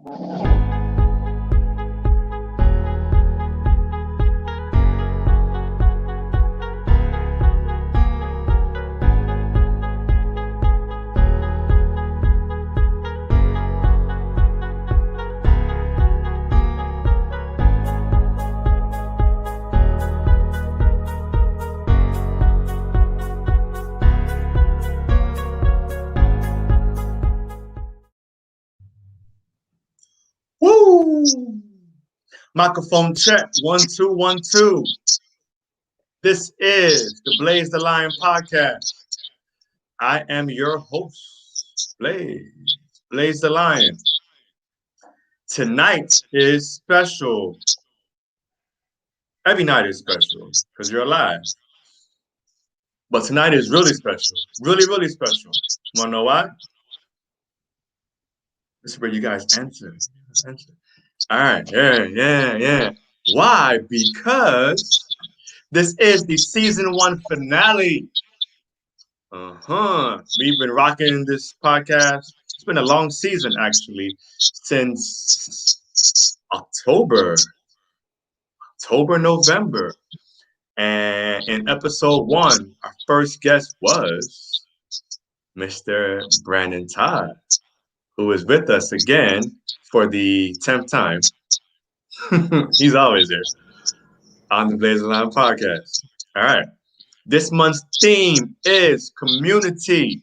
Woo! Microphone check. 1 2 1 2. This is the BLAZETHELION podcast. I am your host, BLAZETHELION. Tonight is special. Every night is special because you're alive. But tonight is really special. Really, really special. Want to know why? This is where you guys answer. All right. Yeah. Why? Because this is the season 1 finale. We've been rocking this podcast. It's been a long season, actually, since October, November. And in episode 1, our first guest was Mr. Brandon Todd, who is with us again for the 10th time. He's always there on the BLAZETHELION podcast. All right. This month's theme is community.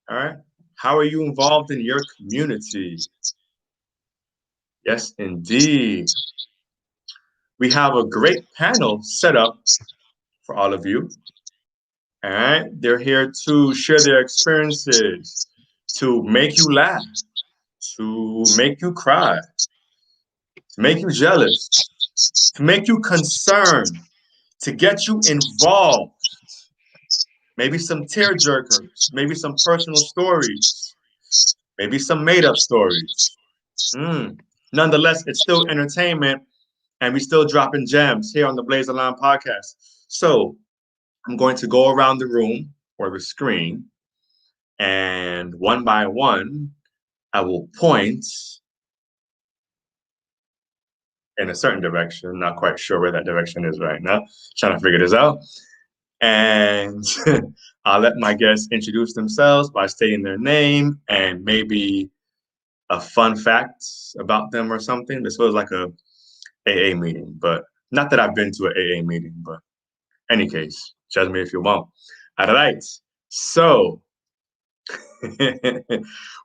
All right. How are you involved in your community? Yes, indeed. We have a great panel set up for all of you. All right. They're here to share their experiences, to make you laugh, to make you cry, to make you jealous, to make you concerned, to get you involved. Maybe some tear jerkers, maybe some personal stories, maybe some made-up stories. Nonetheless, it's still entertainment, and we're still dropping gems here on the BLAZETHELION podcast. So I'm going to go around the room or the screen, and one by one, I will point in a certain direction. Not quite sure where that direction is right now. Trying to figure this out. And I'll let my guests introduce themselves by stating their name and maybe a fun fact about them or something. This was like a AA meeting, but not that I've been to an AA meeting, but any case, judge me if you want. All right, so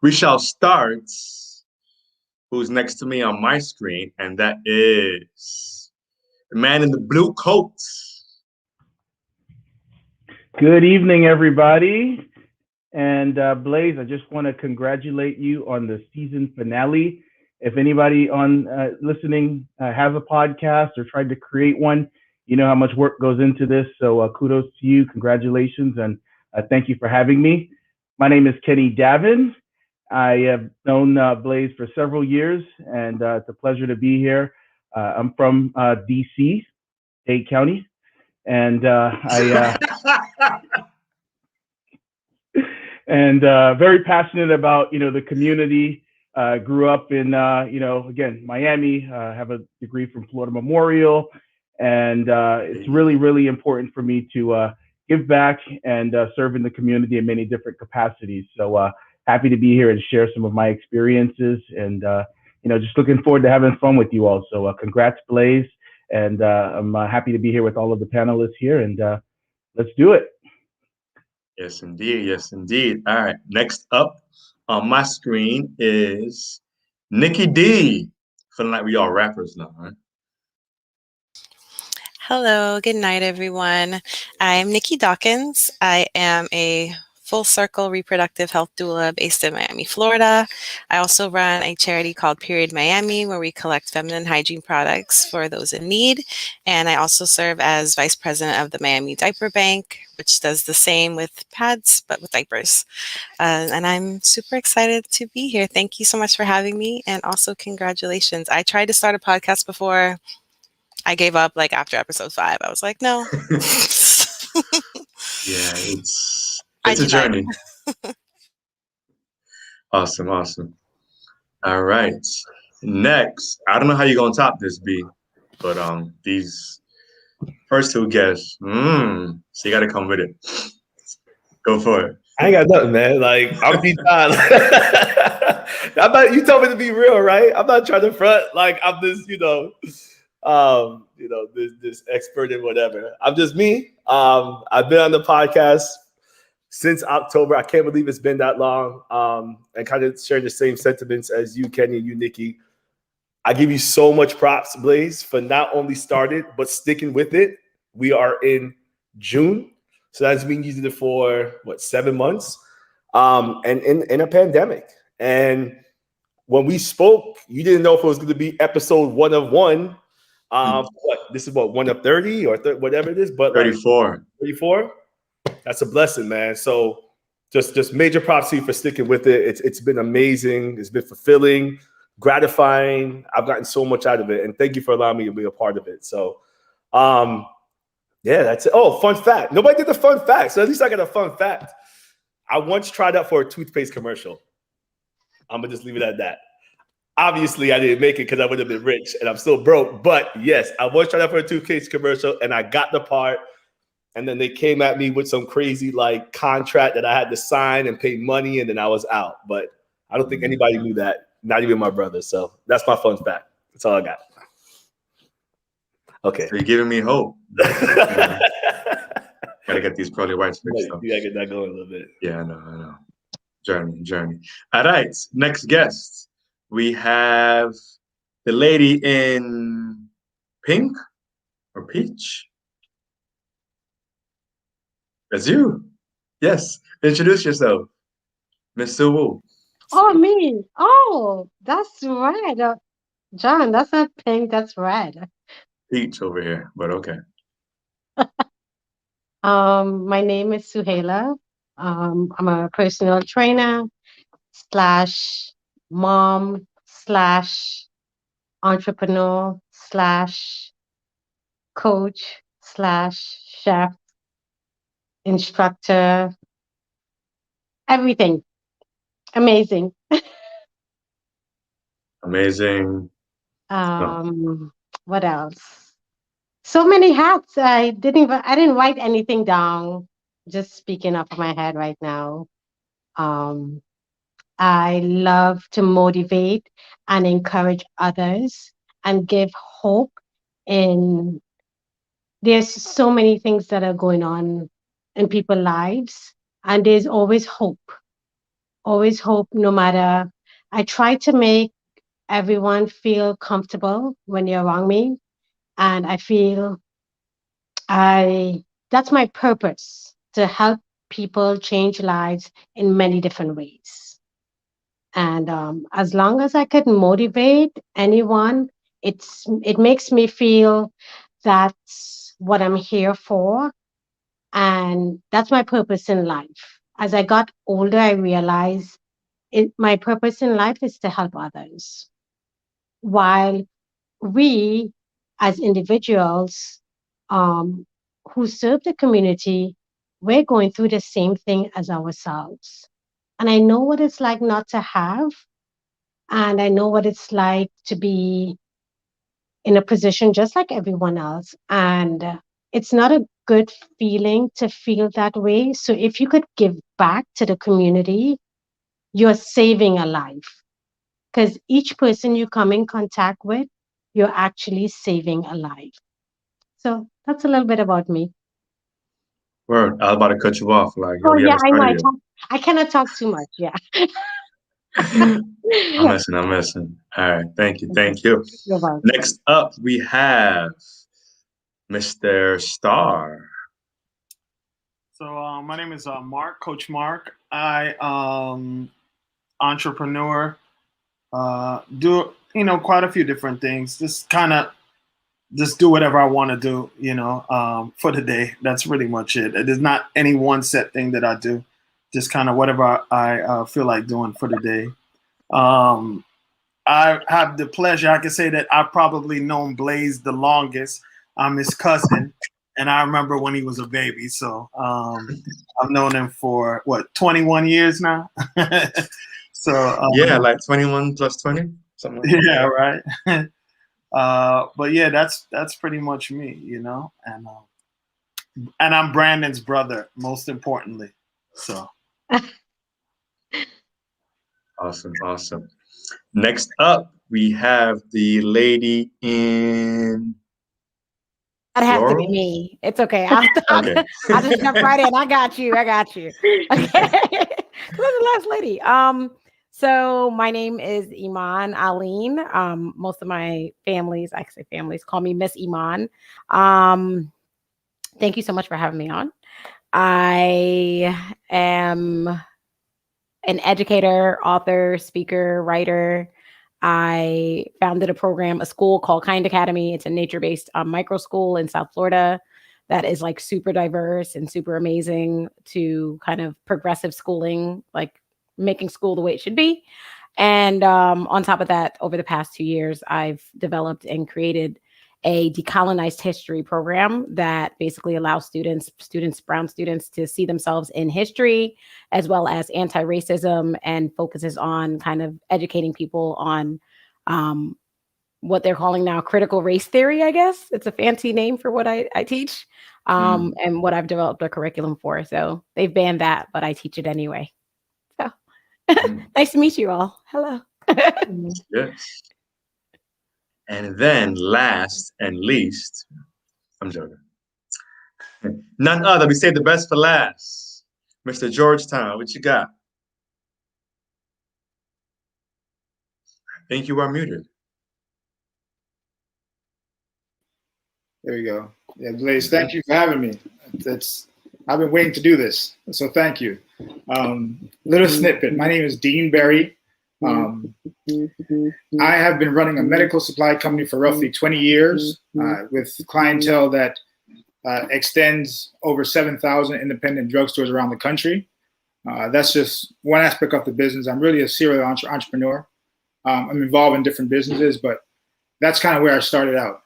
we shall start. Who's next to me on my screen, and that is the man in the blue coat. Good evening, everybody. And Blaze, I just want to congratulate you on the season finale. If anybody on listening has a podcast or tried to create one, you know how much work goes into this. So kudos to you. Congratulations. And thank you for having me. My name is Kenny Davin. I have known Blaze for several years, and it's a pleasure to be here. I'm from D.C., Dade County, and very passionate about the community. Grew up in again Miami. Have a degree from Florida Memorial, and it's really important for me to give back and serve in the community in many different capacities. So happy to be here and share some of my experiences, and just looking forward to having fun with you all. So congrats, Blaze, and I'm happy to be here with all of the panelists here, and let's do it. Yes, indeed. All right, next up on my screen is Nikki D. Feeling like we all rappers now, right? Hello, good night, everyone. I'm Nikki Dawkins. I am a full circle reproductive health doula based in Miami, Florida. I also run a charity called Period Miami, where we collect feminine hygiene products for those in need. And I also serve as vice president of the Miami Diaper Bank, which does the same with pads, but with diapers. And I'm super excited to be here. Thank you so much for having me. And also congratulations. I tried to start a podcast before. I gave up after episode 5. I was like, no. Yeah, it's a journey. Awesome. All All right. Next, I don't know how you're gonna top this, B, but these first two guests, so you gotta come with it. Go for it. I ain't got nothing, man. Like I'm be done. You told me to be real, right? I'm not trying to front like I'm this, this expert in whatever. I'm just me. I've been on the podcast since October. I can't believe it's been that long. And kind of sharing the same sentiments as you, Kenny, and you, Nikki. I give you so much props, Blaze, for not only started but sticking with it. We are in June. So that's been using it for 7 months, and in a pandemic. And when we spoke, you didn't know if it was going to be episode 1 of 1. This is 1 of 30 or whatever it is, but 34. Like 34. That's a blessing, man. So just major props to you for sticking with it. It's been amazing. It's been fulfilling, gratifying. I've gotten so much out of it, and thank you for allowing me to be a part of it. So, yeah, that's it. Oh, fun fact. Nobody did the fun fact. So at least I got a fun fact. I once tried out for a toothpaste commercial. I'm going to just leave it at that. Obviously, I didn't make it because I would have been rich and I'm still broke. But yes, I once tried out for a toothpaste commercial and I got the part. And then they came at me with some crazy like contract that I had to sign and pay money. And then I was out. But I don't think anybody knew that. Not even my brother. So that's my fun fact. That's all I got. Okay. So you're giving me hope. Gotta get these pearly whites fixed up. You gotta get that going a little bit. Yeah, I know. Journey. All right, next guest. We have the lady in pink or peach. That's you. Yes. Introduce yourself. Mr. Wu. Oh, me. Oh, that's red. John, that's not pink, that's red. Peach over here, but okay. My name is Suhaila. I'm a personal trainer slash mom slash entrepreneur slash coach slash chef, instructor, everything. Amazing. Amazing. What else? So many hats. I didn't write anything down. Just speaking off my head right now. I love to motivate and encourage others and give hope. And there's so many things that are going on in people's lives, and there's always hope. Always hope, no matter. I try to make everyone feel comfortable when they're around me. And I feel that's my purpose, to help people change lives in many different ways. And as long as I can motivate anyone, it makes me feel that's what I'm here for. And that's my purpose in life. As I got older, I realized my purpose in life is to help others. While we, as individuals who serve the community, we're going through the same thing as ourselves. And I know what it's like not to have, and I know what it's like to be in a position just like everyone else. And it's not a good feeling to feel that way. So if you could give back to the community, you're saving a life. Because each person you come in contact with, you're actually saving a life. So that's a little bit about me. Word. I was about to cut you off. Like, Oh, we yeah, haven't I know. started I cannot talk too much. Yeah. yet. I'm messing. All right. Thank you. You're welcome. Next up, we have Mr. Star. So my name is Mark, Coach Mark. I entrepreneur, do quite a few different things. Just do whatever I want to do, for the day. That's pretty much it. There's not any one set thing that I do. Just kind of whatever I feel like doing for the day. I have the pleasure. I can say that I've probably known Blaze the longest. I'm his cousin, and I remember when he was a baby. So I've known him for 21 years now. So Yeah, like 21 plus 20, something like that. yeah, right. But yeah, that's pretty much me, you know, and I'm Brandon's brother, most importantly. So Awesome, awesome. Next up, we have the lady in That has to be Floral. me. It's okay. I'll Okay. just jump right in. I got you. Okay. Who's the last lady? So my name is Iman Aline. Most of my families, I say families, call me Miss Iman. Thank you so much for having me on. I am an educator, author, speaker, writer. I founded a school called Kind Academy. It's a nature-based micro school in South Florida that is like super diverse and super amazing to kind of progressive schooling, like making school the way it should be. And on top of that, over the past 2 years, I've developed and created a decolonized history program that basically allows students, brown students, to see themselves in history, as well as anti-racism, and focuses on kind of educating people on what they're calling now critical race theory, I guess. It's a fancy name for what I teach, and what I've developed a curriculum for. So they've banned that, but I teach it anyway. So nice to meet you all. Hello. Yes. And then last and least, I'm joking. None other. We saved the best for last. Mr. Georgetown, what you got? I think you are muted. There you go. Yeah, Blaze, thank you for having me. I've been waiting to do this, so thank you. Little snippet. My name is Dean Berry. I have been running a medical supply company for roughly 20 years with clientele that extends over 7,000 independent drugstores around the country. That's just one aspect of the business. I'm really a serial entrepreneur. I'm involved in different businesses, but that's kind of where I started out.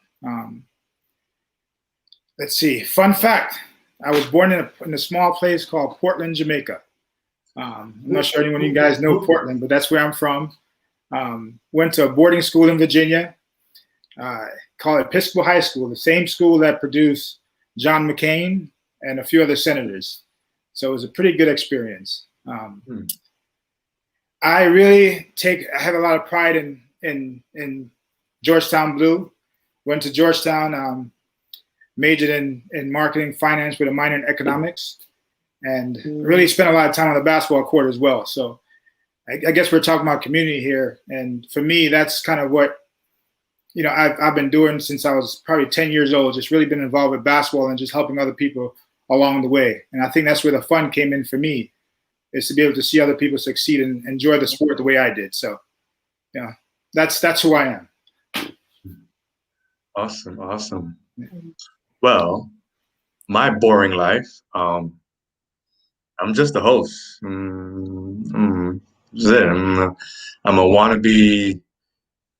Let's see. Fun fact. I was born in a small place called Portland, Jamaica. I'm not sure anyone of you guys know Portland, but that's where I'm from. Went to a boarding school in Virginia, called Episcopal High School, the same school that produced John McCain and a few other senators. So it was a pretty good experience. I have a lot of pride in Georgetown Blue. Went to Georgetown, majored in marketing, finance with a minor in economics, and really spent a lot of time on the basketball court as well. So I guess we're talking about community here. And for me, that's kind of what, you know, I've been doing since I was probably 10 years old, just really been involved with basketball and just helping other people along the way. And I think that's where the fun came in for me, is to be able to see other people succeed and enjoy the sport the way I did. So, yeah, that's who I am. Awesome, awesome. Well, my boring life, I'm just a host. That's it. I'm a wannabe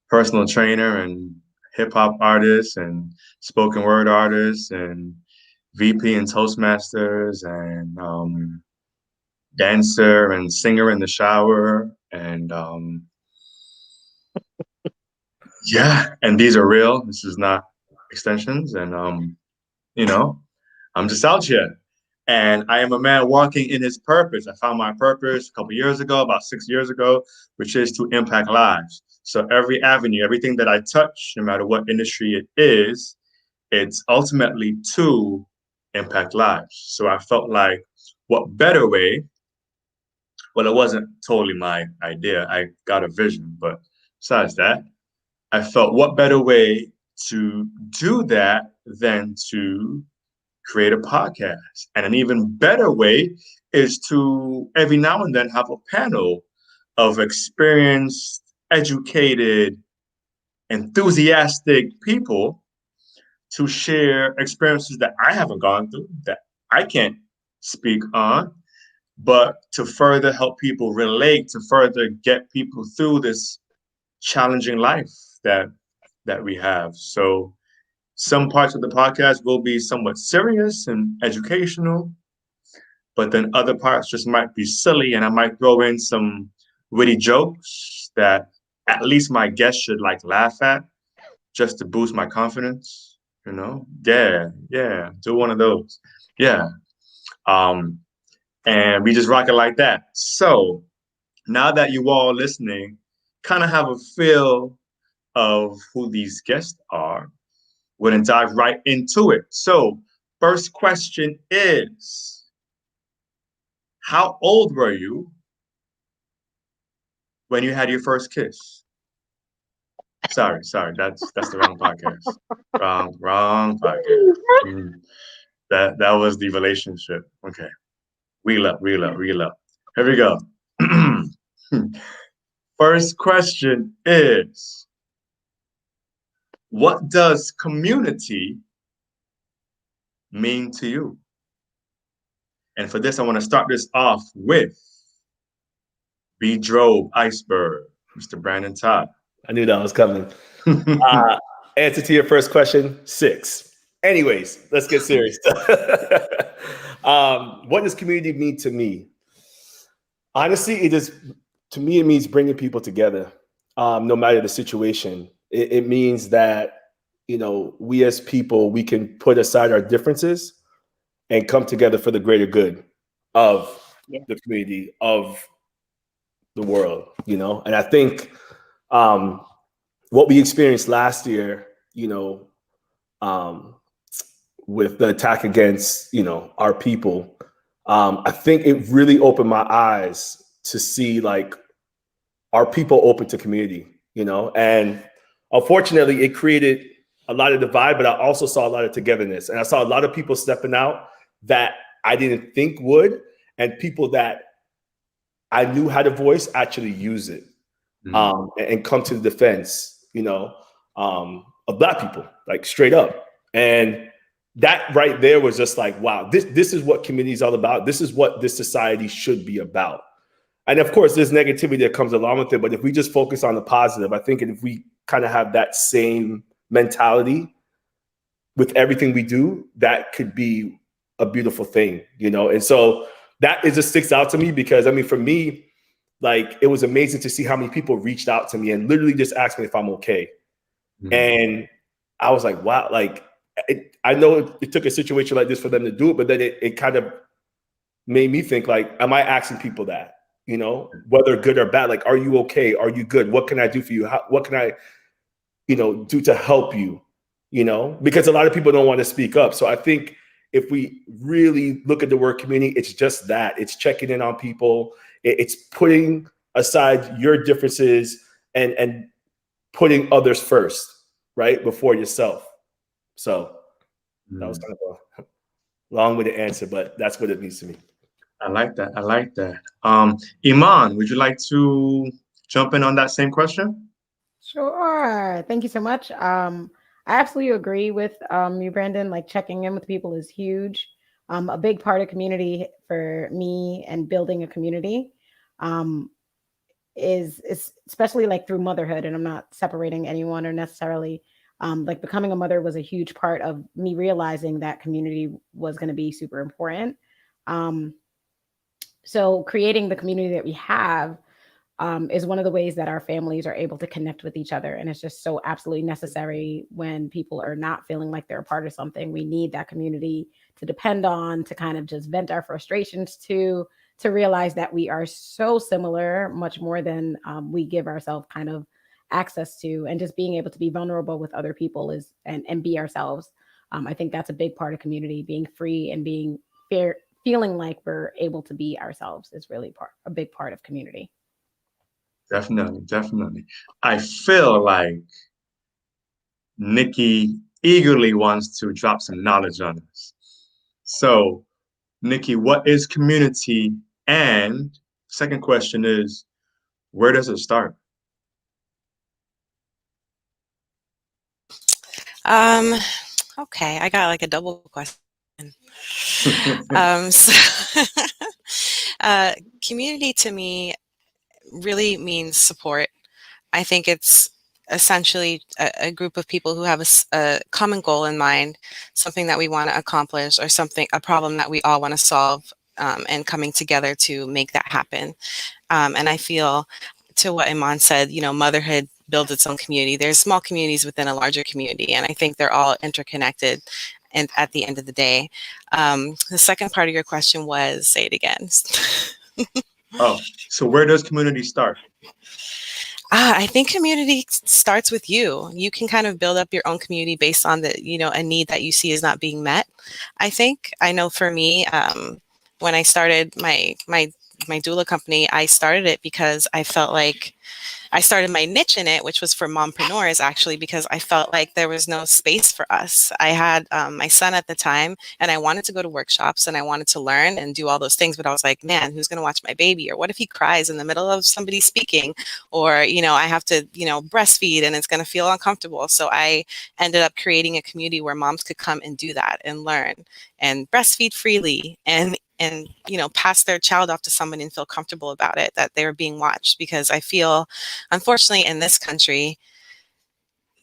personal trainer and hip hop artist and spoken word artist and VP and Toastmasters and dancer and singer in the shower and yeah, and these are real. This is not extensions, and you know, I'm just out here. And I am a man walking in his purpose. I found my purpose a couple years ago, about 6 years ago, which is to impact lives. So every avenue, everything that I touch, no matter what industry it is, it's ultimately to impact lives. So I felt like, what better way? Well, it wasn't totally my idea. I got a vision, but besides that, I felt what better way to do that than to create a podcast. And an even better way is to every now and then have a panel of experienced, educated, enthusiastic people to share experiences that I haven't gone through, that I can't speak on, but to further help people relate, to further get people through this challenging life that we have. So some parts of the podcast will be somewhat serious and educational, but then other parts just might be silly, and I might throw in some witty jokes that at least my guests should like laugh at just to boost my confidence, you know? Yeah, do one of those. Yeah. And we just rock it like that. So now that you all listening, kind of have a feel of who these guests are, we're gonna dive right into it. So first question is, how old were you when you had your first kiss? Sorry, that's the wrong podcast. Wrong podcast. That was the relationship. Okay. Reel up. Here we go. First question is, what does community mean to you? And for this, I want to start this off with B-Drobe Iceberg, Mr. Brandon Todd. I knew that was coming. Answer to your first question, 6. Anyways, let's get serious. What does community mean to me? Honestly, to me, it means bringing people together, no matter the situation. It means that, we as people, we can put aside our differences and come together for the greater good of the community, of the world, And I think what we experienced last year, with the attack against, our people, I think it really opened my eyes to see like our people open to community, and unfortunately it created a lot of divide, but I also saw a lot of togetherness, and I saw a lot of people stepping out that I didn't think would, and people that I knew had a voice actually use it, and come to the defense, of Black people, like straight up. And that right there was just like, wow, this is what community is all about. This is what this society should be about. And of course, there's negativity that comes along with it. But if we just focus on the positive, I think if we kind of have that same mentality with everything we do, that could be a beautiful thing, And so that just sticks out to me because, for me, like, it was amazing to see how many people reached out to me and literally just asked me if I'm okay. And I was like, wow, like, I know it took a situation like this for them to do it, but then it kind of made me think, like, am I asking people that, whether good or bad? Like, are you okay? Are you good? What can I do for you? What can I, do to help you? Because a lot of people don't want to speak up. So I think if we really look at the word community, it's just that. It's checking in on people. It's putting aside your differences and putting others first, right? Before yourself. So that was kind of a long-winded answer, but that's what it means to me. I like that. Iman, would you like to jump in on that same question? Sure. Thank you so much. I absolutely agree with you, Brandon. Like, checking in with people is huge. A big part of community for me and building a community is especially like through motherhood. And I'm not separating anyone or necessarily like becoming a mother was a huge part of me realizing that community was going to be super important. So creating the community that we have is one of the ways that our families are able to connect with each other. And it's just so absolutely necessary when people are not feeling like they're a part of something. We need that community to depend on, to kind of just vent our frustrations to realize that we are so similar, much more than we give ourselves kind of access to, and just being able to be vulnerable with other people is and be ourselves. I think that's a big part of community, being free and being fair, feeling like we're able to be ourselves is really a big part of community. Definitely. I feel like Nikki eagerly wants to drop some knowledge on us. So, Nikki, what is community? And second question is, where does it start? Okay, I got like a double question. Community to me really means support. I think it's essentially a group of people who have a common goal in mind, something that we want to accomplish, or a problem that we all want to solve and coming together to make that happen. And I feel, to what Iman said, motherhood builds its own community. There's small communities within a larger community, and I think they're all interconnected. And at the end of the day, the second part of your question was, say it again. Oh, so where does community start? I think community starts with you. You can kind of build up your own community based on a need that you see is not being met. I know for me, when I started my doula company, I started it because I felt like I started my niche in it, which was for mompreneurs, actually, because I felt like there was no space for us. I had my son at the time, and I wanted to go to workshops and I wanted to learn and do all those things. But I was like, man, who's going to watch my baby? Or what if he cries in the middle of somebody speaking? Or, I have to, breastfeed and it's going to feel uncomfortable. So I ended up creating a community where moms could come and do that and learn and breastfeed freely and pass their child off to someone and feel comfortable about it, that they were being watched. Because I feel, unfortunately, in this country,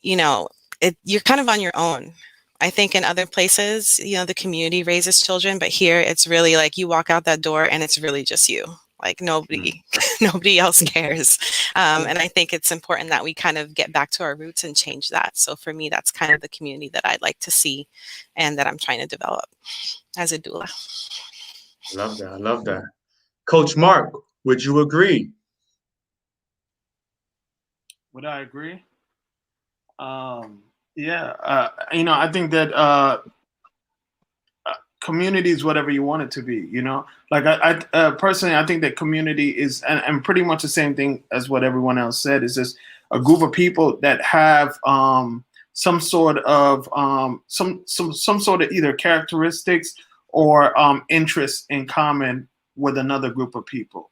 you're kind of on your own. I think in other places, the community raises children, but here it's really like you walk out that door and it's really just you. Like nobody else cares. And I think it's important that we kind of get back to our roots and change that. So for me, that's kind of the community that I'd like to see and that I'm trying to develop as a doula. Love that. I love that. Coach Mark, would you agree? Would I agree? Yeah. I think that community is whatever you want it to be. Like I personally, I think that community is, and pretty much the same thing as what everyone else said, is just a group of people that have some sort of some sort of either characteristics or interests in common with another group of people,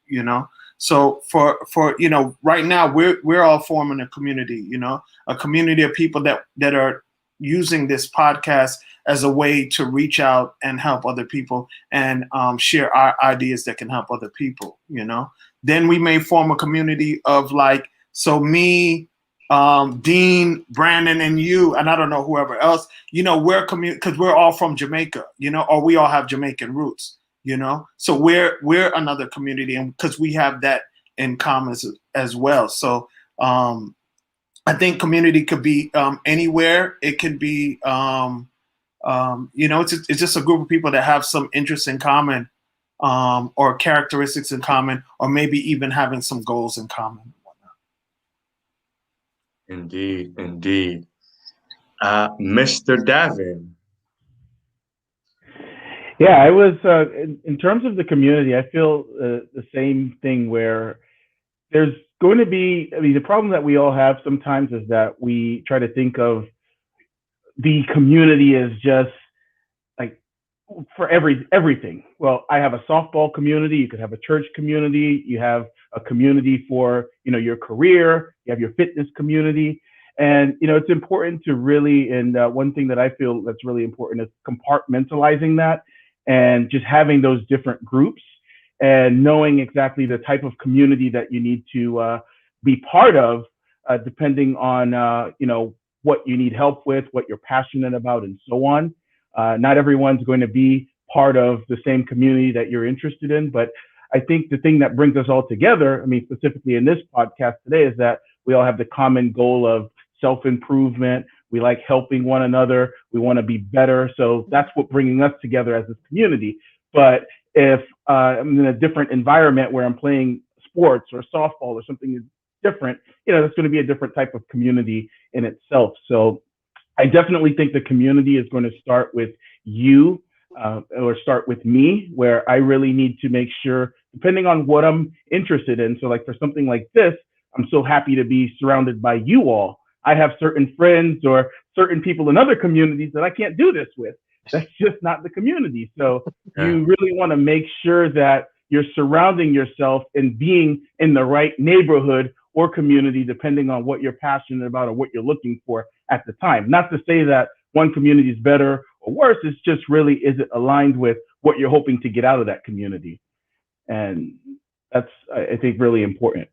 So for right now we're all forming a community, a community of people that are using this podcast as a way to reach out and help other people and share our ideas that can help other people, Then we may form a community of me, Dean, Brandon, and you, and I don't know whoever else, we're because we're all from Jamaica, or we all have Jamaican roots, so we're another community, and because we have that in common as well. So I think community could be anywhere. It could be it's just a group of people that have some interests in common, or characteristics in common, or maybe even having some goals in common. Indeed. Mr. Davin. Yeah, I was, in terms of the community, I feel the same thing where there's going to be, the problem that we all have sometimes is that we try to think of the community as just like for everything. Well, I have a softball community, you could have a church community, you have a community for, your career, you have your fitness community. And, it's important to really, and one thing that I feel that's really important is compartmentalizing that and just having those different groups and knowing exactly the type of community that you need to be part of, depending on, what you need help with, what you're passionate about, and so on. Not everyone's going to be part of the same community that you're interested in, but I think the thing that brings us all together, specifically in this podcast today, is that we all have the common goal of self-improvement. We like helping one another. We want to be better. So that's what bringing us together as this community. But if I'm in a different environment where I'm playing sports or softball or something different, that's going to be a different type of community in itself. So I definitely think the community is going to start with you, or start with me, where I really need to make sure, depending on what I'm interested in. So like for something like this, I'm so happy to be surrounded by you all. I have certain friends or certain people in other communities that I can't do this with. That's just not the community. So you really want to make sure that you're surrounding yourself and being in the right neighborhood or community, depending on what you're passionate about or what you're looking for at the time. Not to say that one community is better or worse. It's just really, is it aligned with what you're hoping to get out of that community? And that's, I think, really important.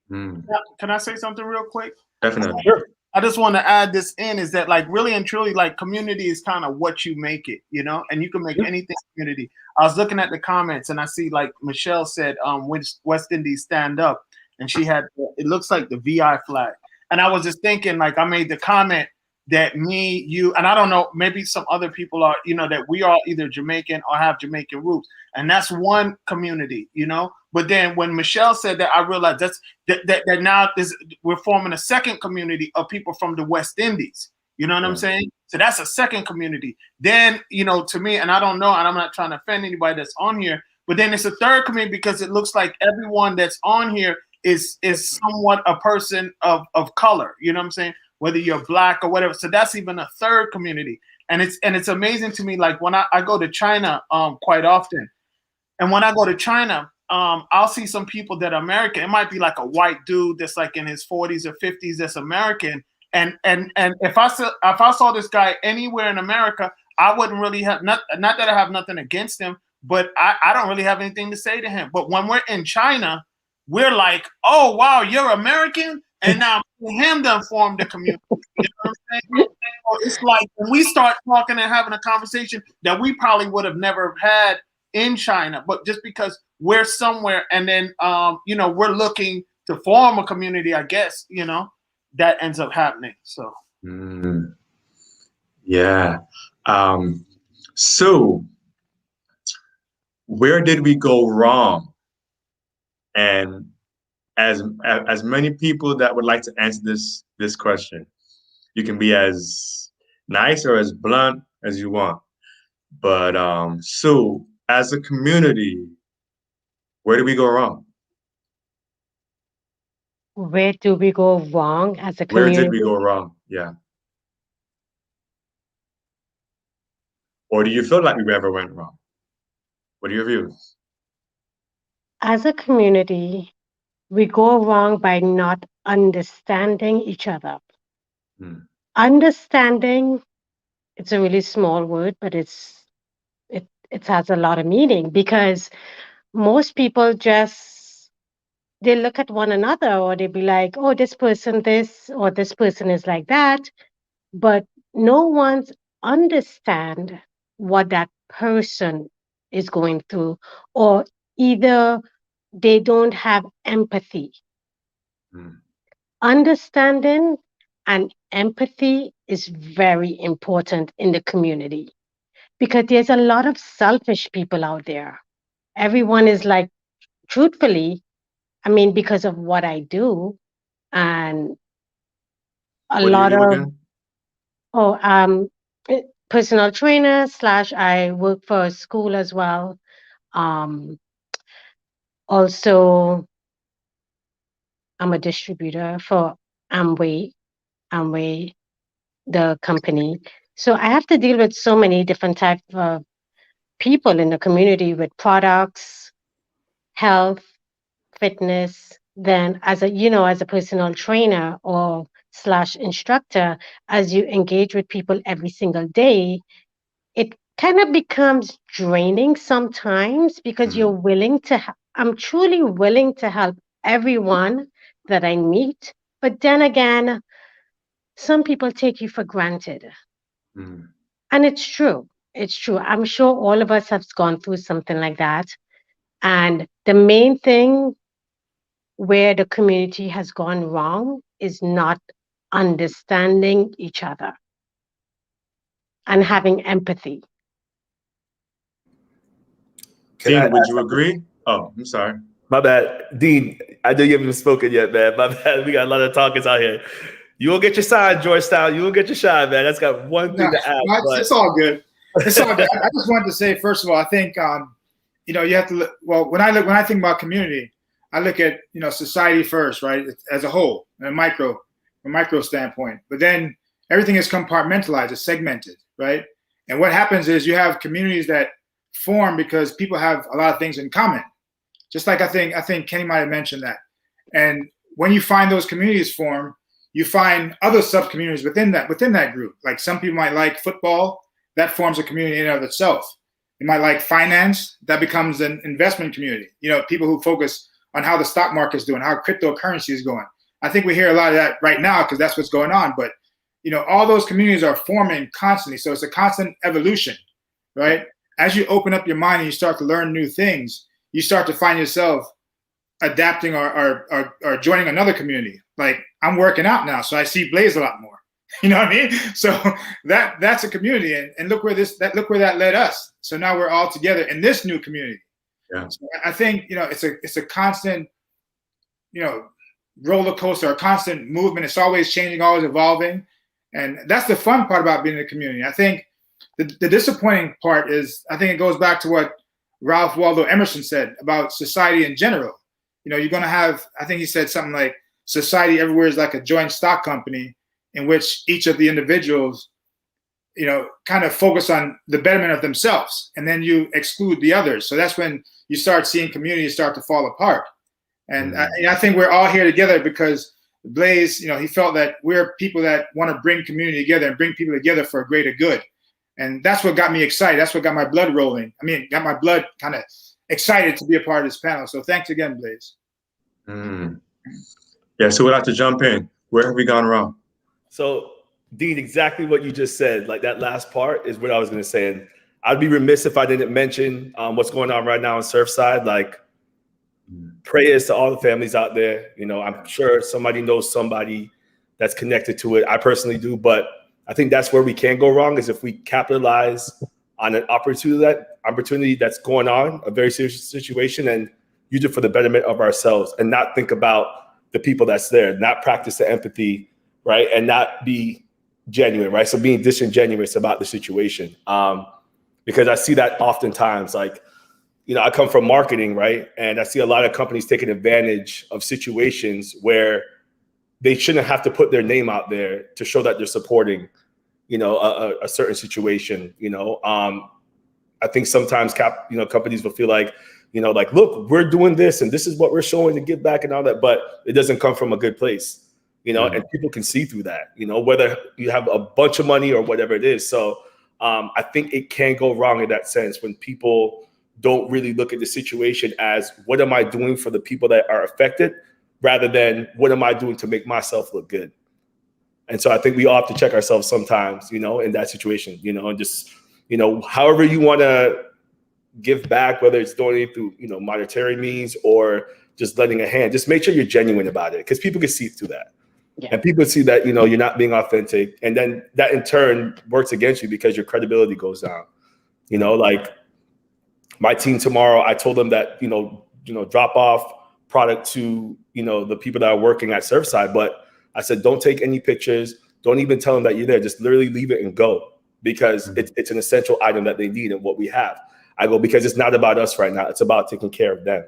Can I say something real quick? Definitely. Sure. I just want to add this in is that like really and truly like community is kind of what you make it, you know, and you can make anything community. I was looking at the comments and I see like Michelle said, when West Indies stand up, and she had, it looks like the VI flag. And I was just thinking, like I made the comment that me, you, and I don't know, maybe some other people are, you know, that we are either Jamaican or have Jamaican roots. And that's one community, you know. But then when Michelle said that, I realized that now we're forming a second community of people from the West Indies. You know what I'm saying? So that's a second community. Then, you know, to me, and I don't know, and I'm not trying to offend anybody that's on here, but then it's a third community because it looks like everyone that's on here is somewhat a person of color. You know what I'm saying? Whether you're black or whatever. So that's even a third community. And it's amazing to me, like when I go to China quite often. And when I go to China, I'll see some people that are American. It might be like a white dude that's like in his 40s or 50s that's American. And if I saw this guy anywhere in America, I wouldn't really have not that I have nothing against him, but I don't really have anything to say to him. But when we're in China, we're like, oh wow, you're American, and now him done formed the community. You know what I'm saying? So it's like when we start talking and having a conversation that we probably would have never had in China, but just because we're somewhere, and then you know, we're looking to form a community, I guess, you know, that ends up happening. So yeah. So where did we go wrong? And as many people that would like to answer this question, you can be as nice or as blunt as you want. But so as a community, where did we go wrong? Where do we go wrong as a Where community? did we go wrong? Yeah. Or do you feel like we ever went wrong? What are your views? As a community, we go wrong by not understanding each other. Understanding, it's a really small word, but it has a lot of meaning, because most people just, they look at one another, or they be like, oh, this person this, or this person is like that, but no one's understand what that person is going through, or either they don't have empathy. Understanding and empathy is very important in the community, because there's a lot of selfish people out there. Everyone is like, truthfully, I mean, because of what I do, and a What do you lot do of, again? personal trainer / I work for a school as well. Also, I'm a distributor for Amway, the company. So I have to deal with so many different types of people in the community with products, health, fitness. Then as a personal trainer or / instructor, as you engage with people every single day, it kind of becomes draining sometimes, because you're willing to, I'm truly willing to help everyone that I meet. But then again, some people take you for granted. And it's true. It's true. I'm sure all of us have gone through something like that. And the main thing where the community has gone wrong is not understanding each other and having empathy. Dean, would you agree? Oh, I'm sorry. My bad. Dean, I know you haven't even spoken yet, man. My bad. We got a lot of talkers out here. You will get your sign, Georgetown. You will get your shine, man. That's got one thing to add. It's all good. It's all good. I just wanted to say, first of all, I think you know, you have to look. Well, when I think about community, I look at, you know, society first, right, as a whole, a micro standpoint. But then everything is compartmentalized, it's segmented, right? And what happens is you have communities that form because people have a lot of things in common. Just like I think Kenny might have mentioned that. And when you find those communities form, you find other sub-communities within that group. Like some people might like football, that forms a community in and of itself. You might like finance, that becomes an investment community. You know, people who focus on how the stock market is doing, how cryptocurrency is going. I think we hear a lot of that right now because that's what's going on. But all those communities are forming constantly, so it's a constant evolution, right? As you open up your mind and you start to learn new things, you start to find yourself adapting or joining another community. Like I'm working out now, so I see Blaze a lot more. You know what I mean? So that's a community, and look where that led us. So now we're all together in this new community. Yeah. So I think it's a constant roller coaster, a constant movement. It's always changing, always evolving, and that's the fun part about being in a community. I think the disappointing part is I think it goes back to what Ralph Waldo Emerson said about society in general. You're going to have, I think he said something like, society everywhere is like a joint stock company in which each of the individuals, kind of focus on the betterment of themselves, and then you exclude the others. So that's when you start seeing communities start to fall apart. And I think we're all here together because Blaze, he felt that we're people that want to bring community together and bring people together for a greater good. And that's what got me excited. That's what got my blood rolling. Got my blood kind of excited to be a part of this panel. So thanks again, Blaze. Yeah, so we'd like to jump in. Where have we gone wrong? So, Dean, exactly what you just said, like that last part is what I was going to say. And I'd be remiss if I didn't mention what's going on right now in Surfside. Like, prayers to all the families out there. I'm sure somebody knows somebody that's connected to it. I personally do, but I think that's where we can go wrong is if we capitalize on an opportunity that's going on, a very serious situation, and use it for the betterment of ourselves and not think about the people that's there, not practice the empathy, right? And not be genuine, right? So being disingenuous about the situation. Because I see that oftentimes, like, I come from marketing, right? And I see a lot of companies taking advantage of situations where they shouldn't have to put their name out there to show that they're supporting, a certain situation. I think sometimes companies will feel like, like, look, we're doing this and this is what we're showing to give back and all that, but it doesn't come from a good place, and people can see through that, whether you have a bunch of money or whatever it is. So I think it can go wrong in that sense when people don't really look at the situation as what am I doing for the people that are affected rather than what am I doing to make myself look good. And so I think we all have to check ourselves sometimes, in that situation, and just, however you want to give back, whether it's donating through, monetary means or just lending a hand, just make sure you're genuine about it because people can see through that. Yeah. And people see that, you're not being authentic. And then that in turn works against you because your credibility goes down. Like my team tomorrow, I told them that, drop off product to, the people that are working at Surfside. But I said, don't take any pictures. Don't even tell them that you're there. Just literally leave it and go because it's an essential item that they need and what we have. I go, because it's not about us right now. It's about taking care of them.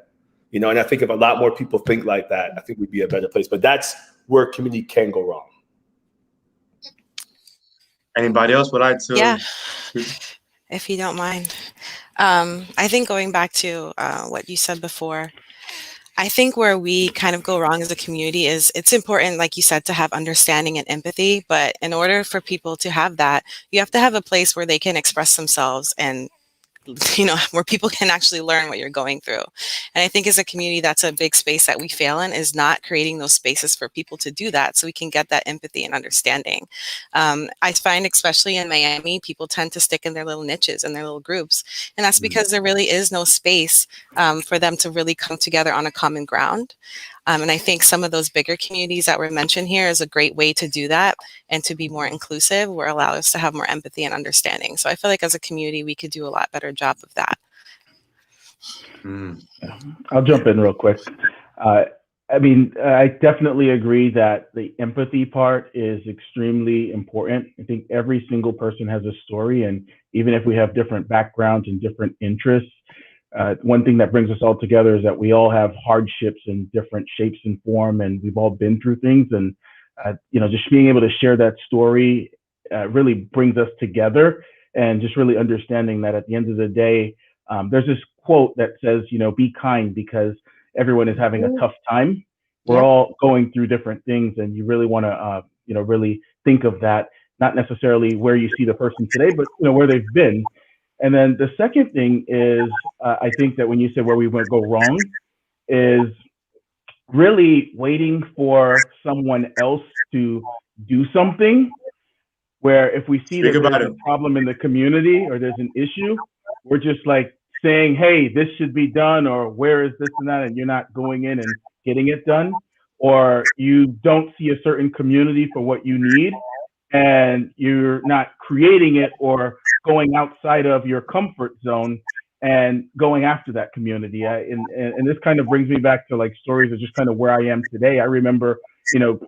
And I think if a lot more people think like that, I think we'd be a better place. But that's where community can go wrong. Anybody else would like to? Yeah, if you don't mind. I think going back to what you said before, I think where we kind of go wrong as a community is it's important, like you said, to have understanding and empathy. But in order for people to have that, you have to have a place where they can express themselves and where people can actually learn what you're going through. And I think as a community, that's a big space that we fail in, is not creating those spaces for people to do that so we can get that empathy and understanding. I find, especially in Miami, people tend to stick in their little niches and their little groups. And that's because there really is no space for them to really come together on a common ground. And I think some of those bigger communities that were mentioned here is a great way to do that and to be more inclusive, where allow us to have more empathy and understanding. So I feel like as a community, we could do a lot better job of that. I'll jump in real quick. I definitely agree that the empathy part is extremely important. I think every single person has a story, and even if we have different backgrounds and different interests, one thing that brings us all together is that we all have hardships in different shapes and form, and we've all been through things. And just being able to share that story really brings us together, and just really understanding that at the end of the day, there's this quote that says, be kind because everyone is having a tough time. We're all going through different things, and you really want to, really think of that, not necessarily where you see the person today, but where they've been. And then the second thing is, I think that when you said where we would go wrong is really waiting for someone else to do something. Where if we see Speak that about there's it. a problem in the community or there's an issue, we're just like saying, hey, this should be done, or where is this and that, and you're not going in and getting it done, or you don't see a certain community for what you need, and you're not creating it or going outside of your comfort zone and going after that community. And this kind of brings me back to like stories of just kind of where I am today. I remember,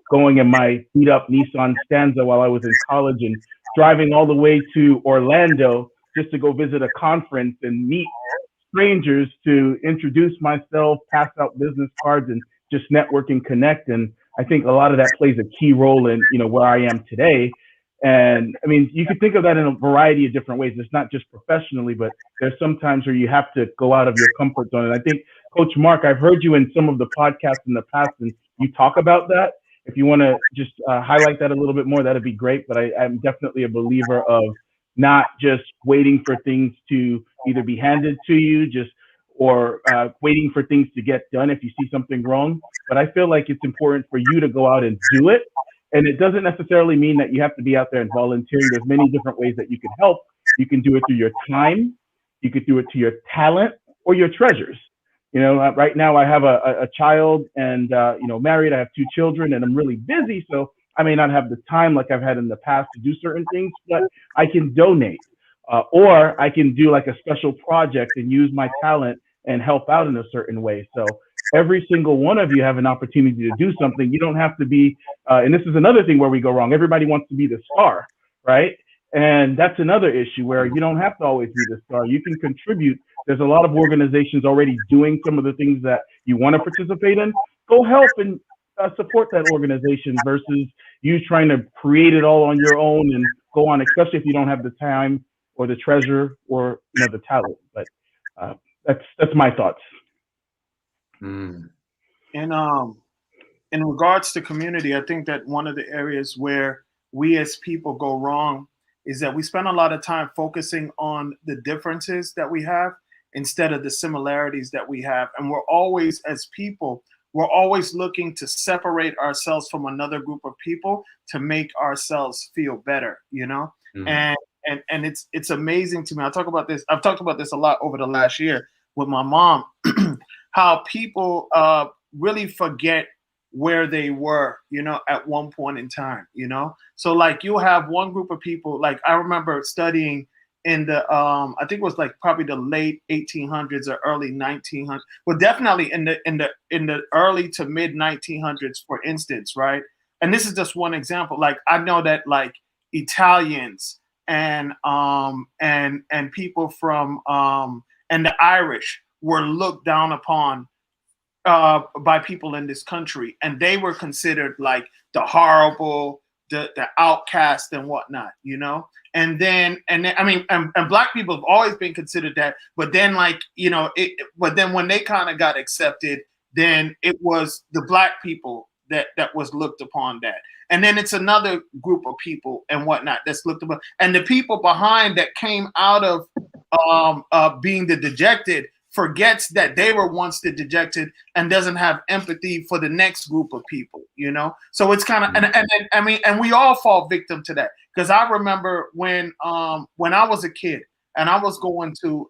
going in my beat up Nissan Stanza while I was in college and driving all the way to Orlando just to go visit a conference and meet strangers to introduce myself, pass out business cards, and just network and connect. And I think a lot of that plays a key role in, where I am today. And I mean, you could think of that in a variety of different ways. It's not just professionally, but there's some times where you have to go out of your comfort zone. And I think, Coach Mark, I've heard you in some of the podcasts in the past, and you talk about that. If you want to just highlight that a little bit more, that'd be great. But I'm definitely a believer of not just waiting for things to either be handed to you, or waiting for things to get done if you see something wrong. But I feel like it's important for you to go out and do it. And it doesn't necessarily mean that you have to be out there and volunteering. There's many different ways that you can help. You can do it through your time. You could do it to your talent or your treasures. Right now I have a child and, married. I have 2 children and I'm really busy. So I may not have the time like I've had in the past to do certain things, but I can donate. Or I can do like a special project and use my talent and help out in a certain way. So every single one of you have an opportunity to do something. You don't have to be, and this is another thing where we go wrong. Everybody wants to be the star, right? And that's another issue where you don't have to always be the star. You can contribute. There's a lot of organizations already doing some of the things that you want to participate in. Go help and support that organization versus you trying to create it all on your own and go on, especially if you don't have the time or the treasure or the talent. But that's my thoughts. And in regards to community, I think that one of the areas where we as people go wrong is that we spend a lot of time focusing on the differences that we have instead of the similarities that we have. And we're always, as people, we're always looking to separate ourselves from another group of people to make ourselves feel better, And it's amazing to me. I've talked about this a lot over the last year with my mom, how people really forget where they were, at one point in time, So like you'll have one group of people, like I remember studying in the I think it was like probably the late 1800s or early 1900s, well definitely in the early to mid 1900s, for instance, right? And this is just one example. Like I know that like Italians and people from and the Irish were looked down upon by people in this country, and they were considered like the horrible, the outcast and whatnot, And then I mean, and black people have always been considered that, but then but then when they kind of got accepted, then it was the black people that was looked upon that. And then it's another group of people and whatnot that's looked upon. And the people behind that came out of being the dejected forgets that they were once the dejected and doesn't have empathy for the next group of people, So it's kind of, and we all fall victim to that. Because I remember when I was a kid and I was going to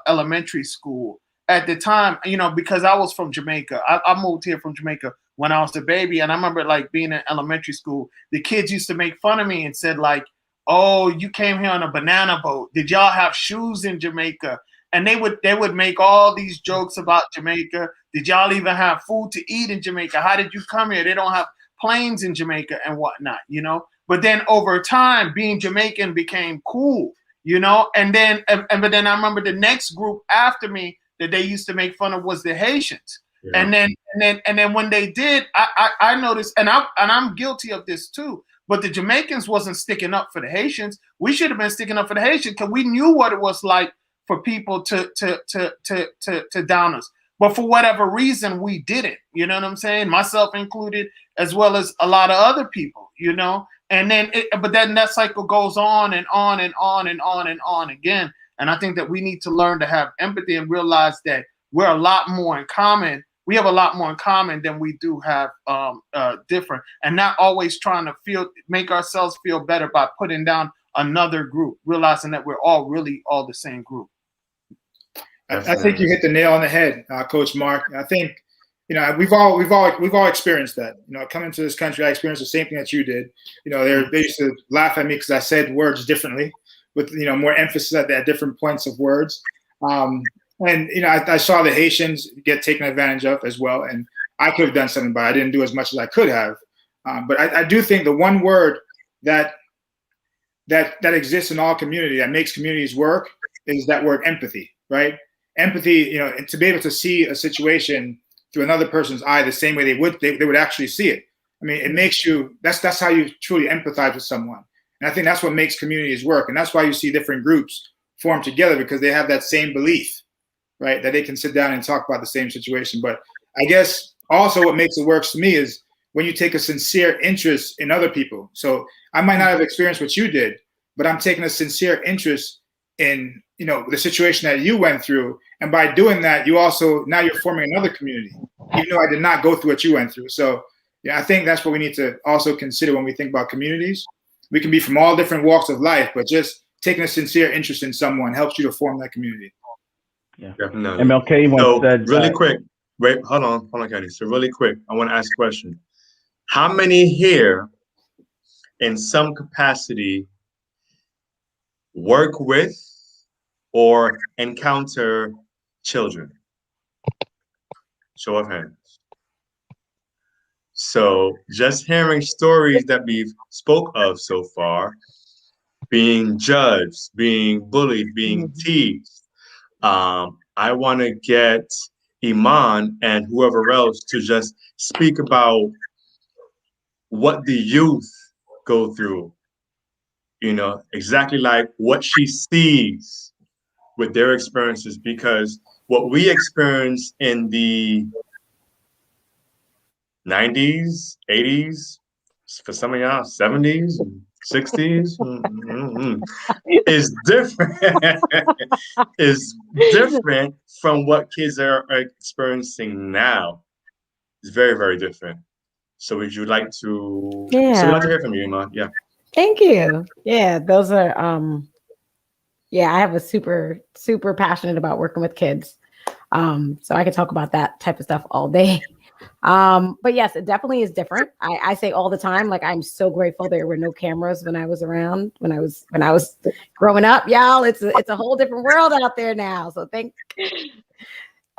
elementary school at the time, because I was from Jamaica. I moved here from Jamaica when I was a baby. And I remember like being in elementary school, the kids used to make fun of me and said like, oh, you came here on a banana boat. Did y'all have shoes in Jamaica? And they would make all these jokes about Jamaica. Did y'all even have food to eat in Jamaica? How did you come here? They don't have planes in Jamaica and whatnot, But then over time, being Jamaican became cool, And then, but then I remember the next group after me that they used to make fun of was the Haitians. Yeah. And then when they did, I noticed, and I'm guilty of this too. But the Jamaicans wasn't sticking up for the Haitians. We should have been sticking up for the Haitians because we knew what it was like for people to down us. But for whatever reason, we didn't. You know what I'm saying? Myself included, as well as a lot of other people, And then, but then that cycle goes on and on and on and on and on again. And I think that we need to learn to have empathy and realize that we're a lot more in common we have a lot more in common than we do have different, and not always trying to make ourselves feel better by putting down another group, realizing that we're all really all the same group. I think you hit the nail on the head, Coach Mark. I think, you know, we've all experienced that. You know, coming to this country, I experienced the same thing that you did. You know, they used to laugh at me because I said words differently, with, you know, more emphasis at different points of words. And you know, I saw the Haitians get taken advantage of as well, and I could have done something, but I didn't do as much as I could have. But I do think the one word that exists in all community, that makes communities work, is that word empathy, right? Empathy, you know, to be able to see a situation through another person's eye the same way they would actually see it. I mean, it makes you, that's how you truly empathize with someone. And I think that's what makes communities work. And that's why you see different groups form together, because they have that same belief, right? That they can sit down and talk about the same situation. But I guess also what makes it work to me is when you take a sincere interest in other people. So I might not have experienced what you did, but I'm taking a sincere interest in, you know, the situation that you went through. And by doing that, you also, now you're forming another community, even though I did not go through what you went through. So yeah, I think that's what we need to also consider when we think about communities. We can be from all different walks of life, but just taking a sincere interest in someone helps you to form that community. Yeah, definitely. MLK once said, really quick, wait, hold on, Kenny. So really quick, I want to ask a question. How many here in some capacity work with or encounter children? Show of hands. So just hearing stories that we've spoke of so far, being judged, being bullied, being teased, I want to get Iman and whoever else to just speak about what the youth go through, you know, exactly like what she sees with their experiences, because what we experienced in the 90s, 80s, for some of y'all, 70s, 60s, is different. Is different from what kids are experiencing now. It's very, very different. So would you like to? Yeah. So we'd like to hear from you, Iman. Yeah. Thank you. Yeah, those are yeah, I have a super passionate about working with kids. So I could talk about that type of stuff all day. But yes, it definitely is different. I say all the time, like, I'm so grateful there were no cameras when I was around, when I was growing up, y'all. It's a whole different world out there now. So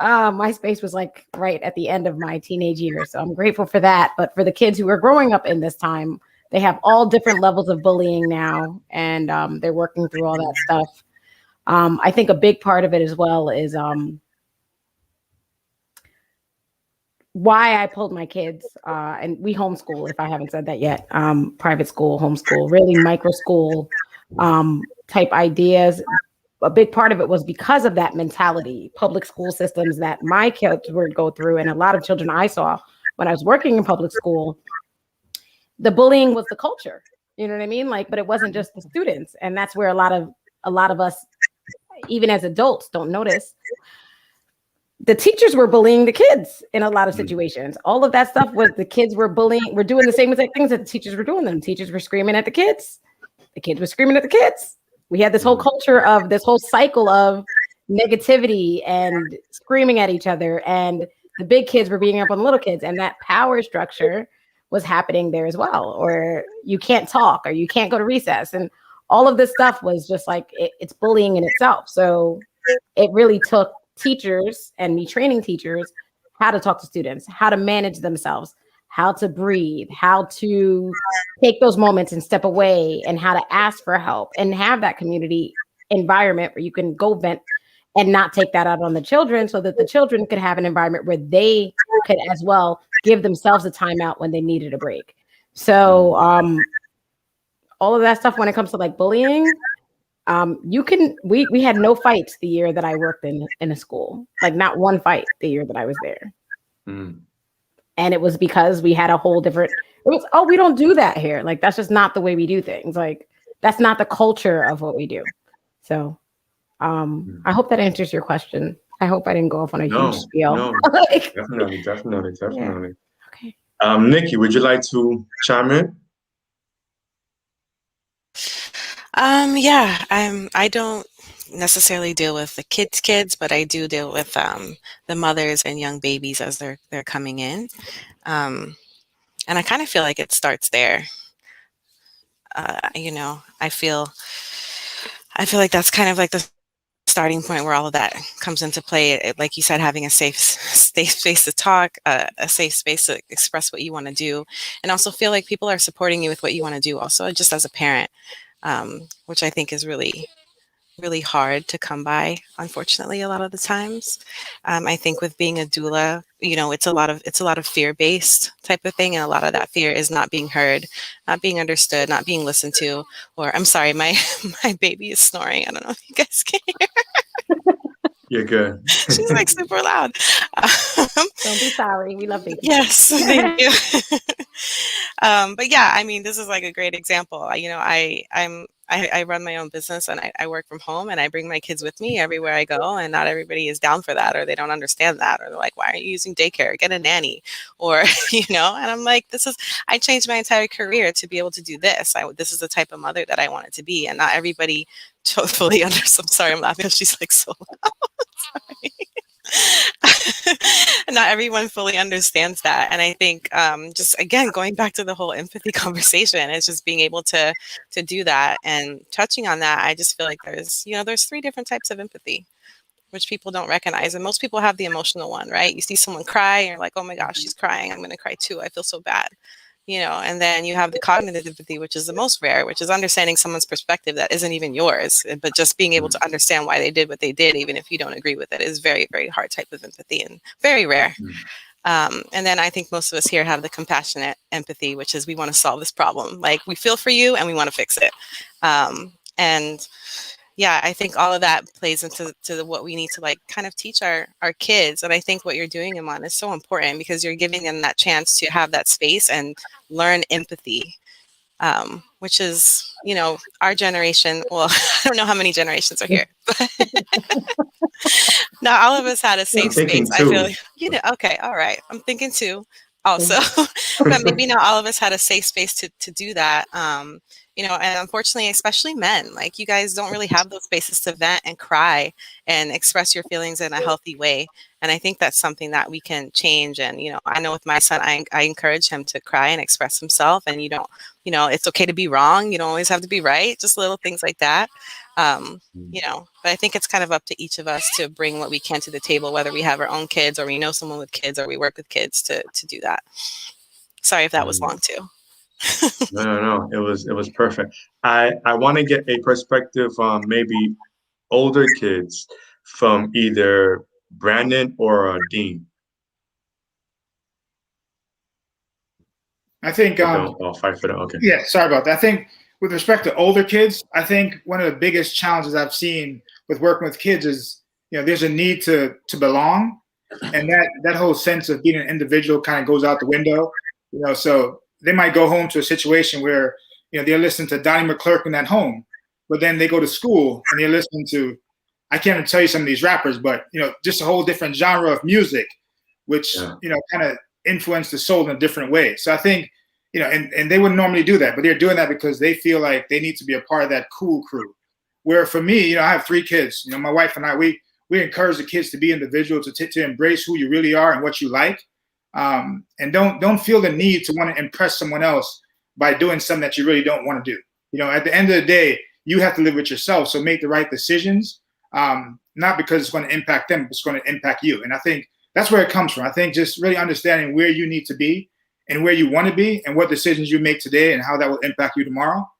MySpace was like right at the end of my teenage years. So I'm grateful for that. But for the kids who are growing up in this time, they have all different levels of bullying now, and they're working through all that stuff. I think a big part of it as well is why I pulled my kids, and we homeschool, if I haven't said that yet, private school, homeschool, really micro school type ideas. A big part of it was because of that mentality, public school systems that my kids would go through, and a lot of children I saw when I was working in public school. The bullying was the culture, you know what I mean? Like, but it wasn't just the students, and that's where a lot of us, even as adults, don't notice. The teachers were bullying the kids in a lot of situations. All of that stuff was the kids were bullying, were doing the same exact things that the teachers were doing them. Teachers were screaming at the kids. The kids were screaming at the kids. We had this whole culture of this whole cycle of negativity and screaming at each other. And the big kids were beating up on the little kids. And that power structure was happening there as well. Or you can't talk, or you can't go to recess. And all of this stuff was just like, it's bullying in itself. So it really took teachers and me training teachers how to talk to students, how to manage themselves, how to breathe, how to take those moments and step away, and how to ask for help and have that community environment where you can go vent and not take that out on the children, so that the children could have an environment where they could as well give themselves a timeout when they needed a break. So all of that stuff when it comes to like bullying, we had no fights the year that I worked in a school, like not one fight the year that I was there. And it was because we had a whole different, we don't do that here. Like, that's just not the way we do things. Like, that's not the culture of what we do. So I hope that answers your question. I hope I didn't go off on a huge No, spiel. no, Like, definitely. okay. Nikki, would you like to chime in? Yeah, I don't necessarily deal with the kids, but I do deal with the mothers and young babies as they're coming in. And I kind of feel like it starts there. You know, I feel like that's kind of like the starting point where all of that comes into play. Like you said, having a safe space to talk, a safe space to express what you want to do, and also feel like people are supporting you with what you want to do. Also, just as a parent, which I think is really hard to come by, unfortunately, a lot of the times. I think with being a doula, you know, it's a lot of fear-based type of thing, and a lot of that fear is not being heard, not being understood, not being listened to. Or I'm sorry, my my baby is snoring. I don't know if you guys can hear. You're good. She's like super loud. Don't be sorry. We love babies. Yes, thank you. But yeah, I mean, this is like a great example. You know, I run my own business, and I work from home, and I bring my kids with me everywhere I go, and not everybody is down for that, or they don't understand that, or they're like, why are you using daycare? Get a nanny, or, you know, and I'm like, I changed my entire career to be able to do this. This is the type of mother that I wanted to be, and not everybody totally understands. I'm sorry, I'm laughing. She's like so loud. Sorry. Not everyone fully understands that, and I think just again going back to the whole empathy conversation is just being able to do that. And touching on that, I just feel like there's 3 different types of empathy, which people don't recognize, and most people have the emotional one, right? You see someone cry and you're like, oh my gosh, she's crying, I'm going to cry too, I feel so bad, you know. And then you have the cognitive empathy, which is the most rare, which is understanding someone's perspective that isn't even yours, but just being able to understand why they did what they did, even if you don't agree with it, is very, very hard type of empathy and very rare. And then I think most of us here have the compassionate empathy, which is we want to solve this problem. Like, we feel for you and we want to fix it. And yeah, I think all of that plays into what we need to like kind of teach our kids. And I think what you're doing, Iman, is so important because you're giving them that chance to have that space and learn empathy, which is, you know, our generation. Well, I don't know how many generations are here, but not all of us had a safe space. I feel like, you know, okay, all right. I'm thinking too also, but maybe not all of us had a safe space to do that. You know, and unfortunately, especially men, like you guys don't really have those spaces to vent and cry and express your feelings in a healthy way. And I think that's something that we can change. And, you know, I know with my son, I encourage him to cry and express himself. And you don't, you know, it's okay to be wrong. You don't always have to be right. Just little things like that. You know, but I think it's kind of up to each of us to bring what we can to the table, whether we have our own kids or we know someone with kids or we work with kids to do that. Sorry if that was long too. No. It was perfect. I want to get a perspective on maybe older kids from either Brandon or Dean. I think I'll fight for that. Okay. Yeah, sorry about that. I think with respect to older kids, I think one of the biggest challenges I've seen with working with kids is, you know, there's a need to belong, and that whole sense of being an individual kind of goes out the window. You know, so they might go home to a situation where, you know, they're listening to Donnie McClurkin at home, but then they go to school and they're listening to, I can't even tell you some of these rappers, but, you know, just a whole different genre of music, which, you know, kind of influence the soul in a different way. So I think, you know, and they wouldn't normally do that, but they're doing that because they feel like they need to be a part of that cool crew. Where for me, you know, I have 3 kids. You know, my wife and I, we encourage the kids to be individuals, to embrace who you really are and what you like. And don't feel the need to want to impress someone else by doing something that you really don't want to do. You know, at the end of the day, you have to live with yourself. So make the right decisions, not because it's going to impact them, but it's going to impact you. And I think that's where it comes from. I think just really understanding where you need to be and where you want to be and what decisions you make today and how that will impact you tomorrow.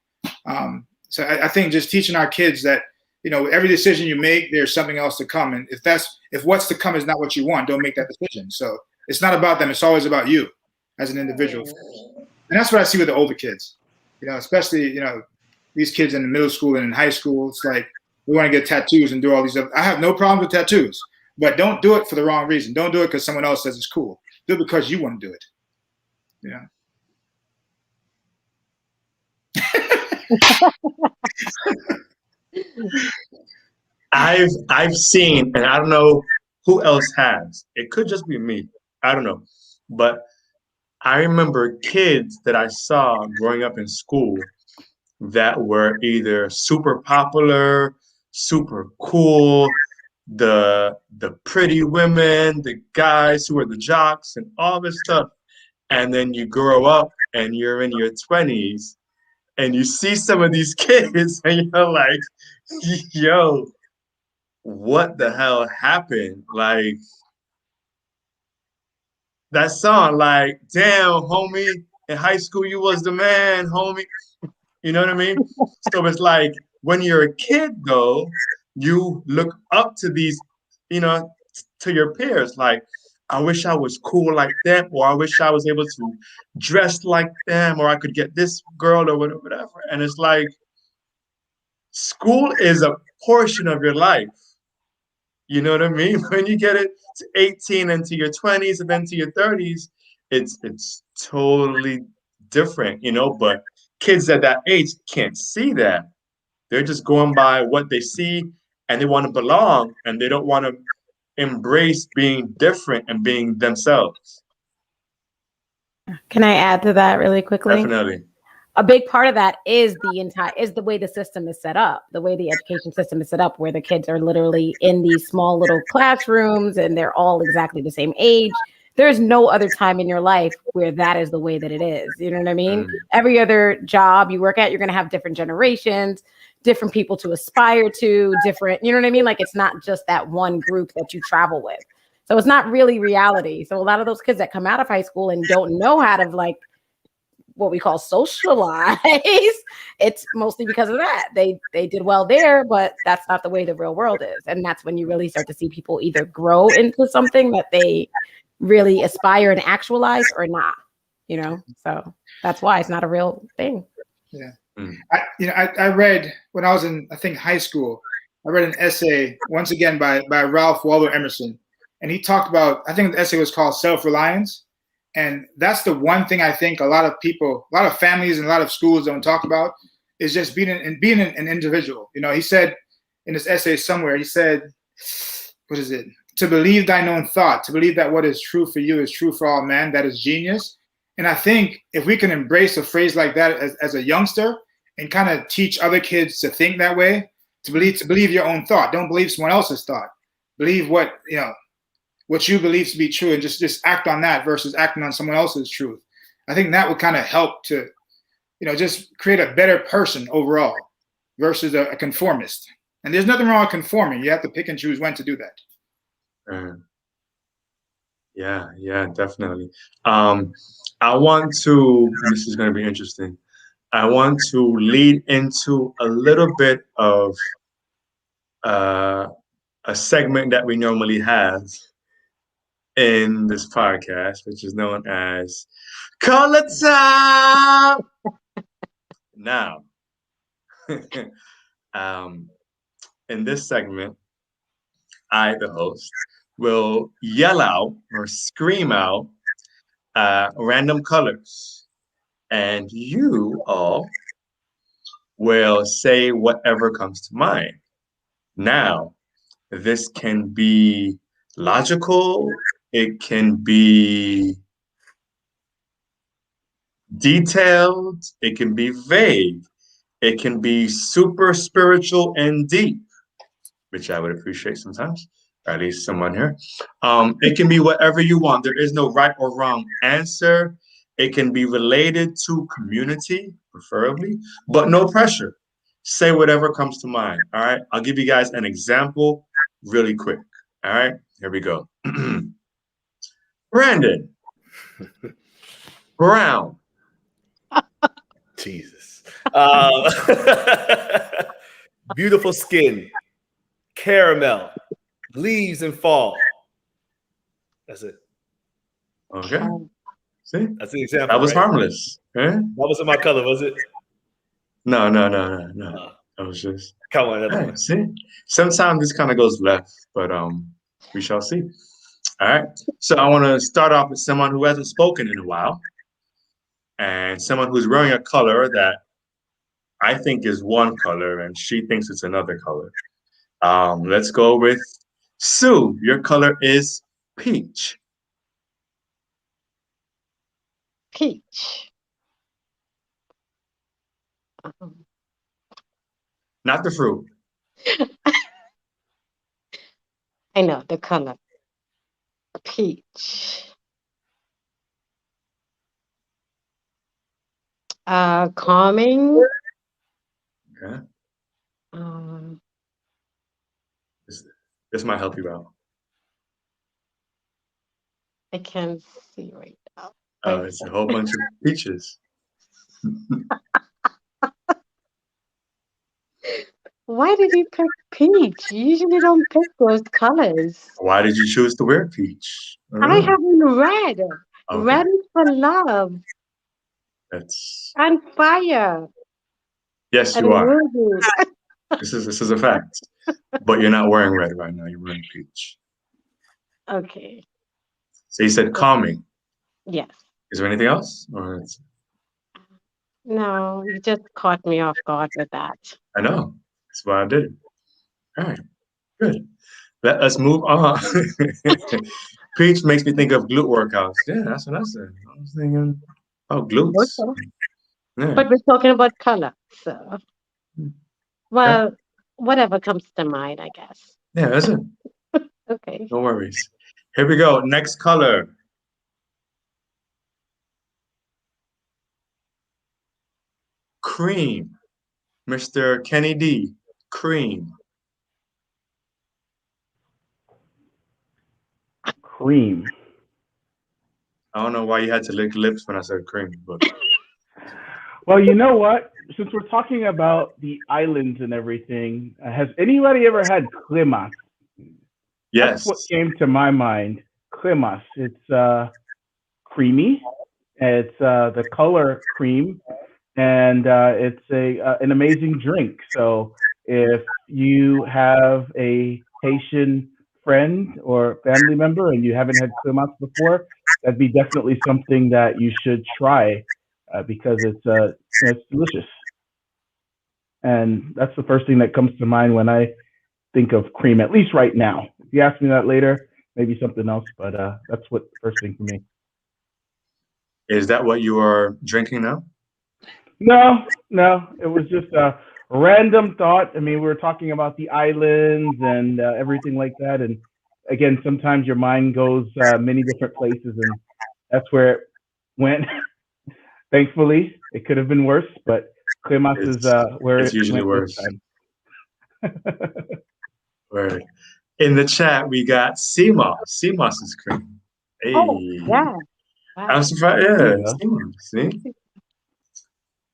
So I think just teaching our kids that, you know, every decision you make, there's something else to come. And if what's to come is not what you want, don't make that decision. So it's not about them. It's always about you as an individual. And that's what I see with the older kids, you know, especially, you know, these kids in the middle school and in high school. It's like, we want to get tattoos and do all these other. I have no problem with tattoos, but don't do it for the wrong reason. Don't do it because someone else says it's cool. Do it because you want to do it. Yeah. I've seen, and I don't know who else has. It could just be me. I don't know. But I remember kids that I saw growing up in school that were either super popular, super cool, the pretty women, the guys who are the jocks and all this stuff. And then you grow up and you're in your 20s and you see some of these kids and you're like, yo, what the hell happened? Like that song, like, damn, homie, in high school you was the man, homie. You know what I mean? So it's like when you're a kid, though, you look up to these, you know, to your peers. Like, I wish I was cool like them, or I wish I was able to dress like them, or I could get this girl or whatever. And it's like school is a portion of your life. You know what I mean? When you get it to 18 into your 20s and then to your 30s, it's totally different, you know, but kids at that age can't see that. They're just going by what they see and they want to belong and they don't want to embrace being different and being themselves. Can I add to that really quickly? Definitely. A big part of that is the way the system is set up, the way the education system is set up, where the kids are literally in these small little classrooms and they're all exactly the same age. There's no other time in your life where that is the way that it is. You know what I mean? Every other job you work at, you're going to have different generations, different people to aspire to, different, you know what I mean? Like it's not just that one group that you travel with. So it's not really reality. So a lot of those kids that come out of high school and don't know how to like what we call socialize, it's mostly because of that. They did well there, but that's not the way the real world is. And that's when you really start to see people either grow into something that they really aspire and actualize or not, you know? So that's why it's not a real thing. Yeah. I read when I was in, I think, high school, I read an essay once again by Ralph Waldo Emerson. And he talked about, I think the essay was called Self-Reliance. And that's the one thing I think a lot of people, a lot of families and a lot of schools don't talk about is just being an individual. You know, he said in this essay somewhere, he said, what is it? To believe thine own thought, to believe that what is true for you is true for all men, that is genius. And I think if we can embrace a phrase like that as a youngster and kind of teach other kids to think that way, to believe your own thought, don't believe someone else's thought, believe what you believe to be true and just act on that versus acting on someone else's truth. I think that would kind of help to, just create a better person overall versus a conformist. And there's nothing wrong with conforming. You have to pick and choose when to do that. Yeah, definitely. I want to, this is going to be interesting. I want to lead into a little bit of a segment that we normally have in this podcast, which is known as Color Time. Now, in this segment, I, the host, will yell out or scream out random colors, and you all will say whatever comes to mind. Now, this can be logical, it can be detailed, it can be vague, it can be super spiritual and deep, which I would appreciate sometimes, or at least someone here. It can be whatever you want. There is no right or wrong answer. It can be related to community, preferably, but no pressure. Say whatever comes to mind, all right? I'll give you guys an example really quick, all right? Here we go. Brandon. Brown. Jesus. Beautiful skin. Caramel. Leaves and fall. That's it. Okay. See? That's the example. That was right? harmless. Eh? That wasn't my color, was it? No. That was just. Come on. Right, see? Sometimes this kind of goes left, but we shall see. All right. So I want to start off with someone who hasn't spoken in a while and someone who's wearing a color that I think is one color and she thinks it's another color. Let's go with Sue, your color is peach. Peach. Um, Not the fruit. I know the color. Peach. Calming. Okay. Um, This might help you out. I can't see right now. But It's a whole bunch of peaches. why did you pick peach? You usually don't pick those colors. Why did you choose to wear peach? I haven't red. Okay, Red is for love that's and fire yes, and you are. ruby. This is a fact. But you're not wearing red right now. You're wearing peach. Okay. So you said calming. Yes. Is there anything else? Or No, you just caught me off guard with that. I know. That's why I did it. All right, good. Let us move on. Peach makes me think of glute workouts. Yeah, that's what I said. I was thinking, oh, glutes. Okay. Yeah. But we're talking about color. So, Okay. well, whatever comes to mind, I guess. Yeah, that's it. Okay. No worries. Here we go. Next color. Cream. Mr. Kenny D. Cream. Cream. I don't know why you had to lick lips when I said cream, but Well, you know what? Since we're talking about the islands and everything, has anybody ever had cremas? That's what yes. came to my mind. Cremas. It's creamy. It's the color cream, and it's an amazing drink. So if you have a Haitian friend or family member and you haven't had cremas before, that'd be definitely something that you should try because it's delicious. And that's the first thing that comes to mind when I think of cream, at least right now. If you ask me that later, maybe something else, but that's what the first thing for me. Is that what you are drinking now? No, no, it was just a random thought. I mean, we were talking about the islands and everything like that. And again, sometimes your mind goes many different places, and that's where it went. Thankfully, it could have been worse, but Cremas is where It's it usually went this worse. time. Right. In the chat, we got CMOS. CMOS is cream. Hey. Oh, yeah. Wow. I'm surprised. There Yeah, you go. CMOS. See?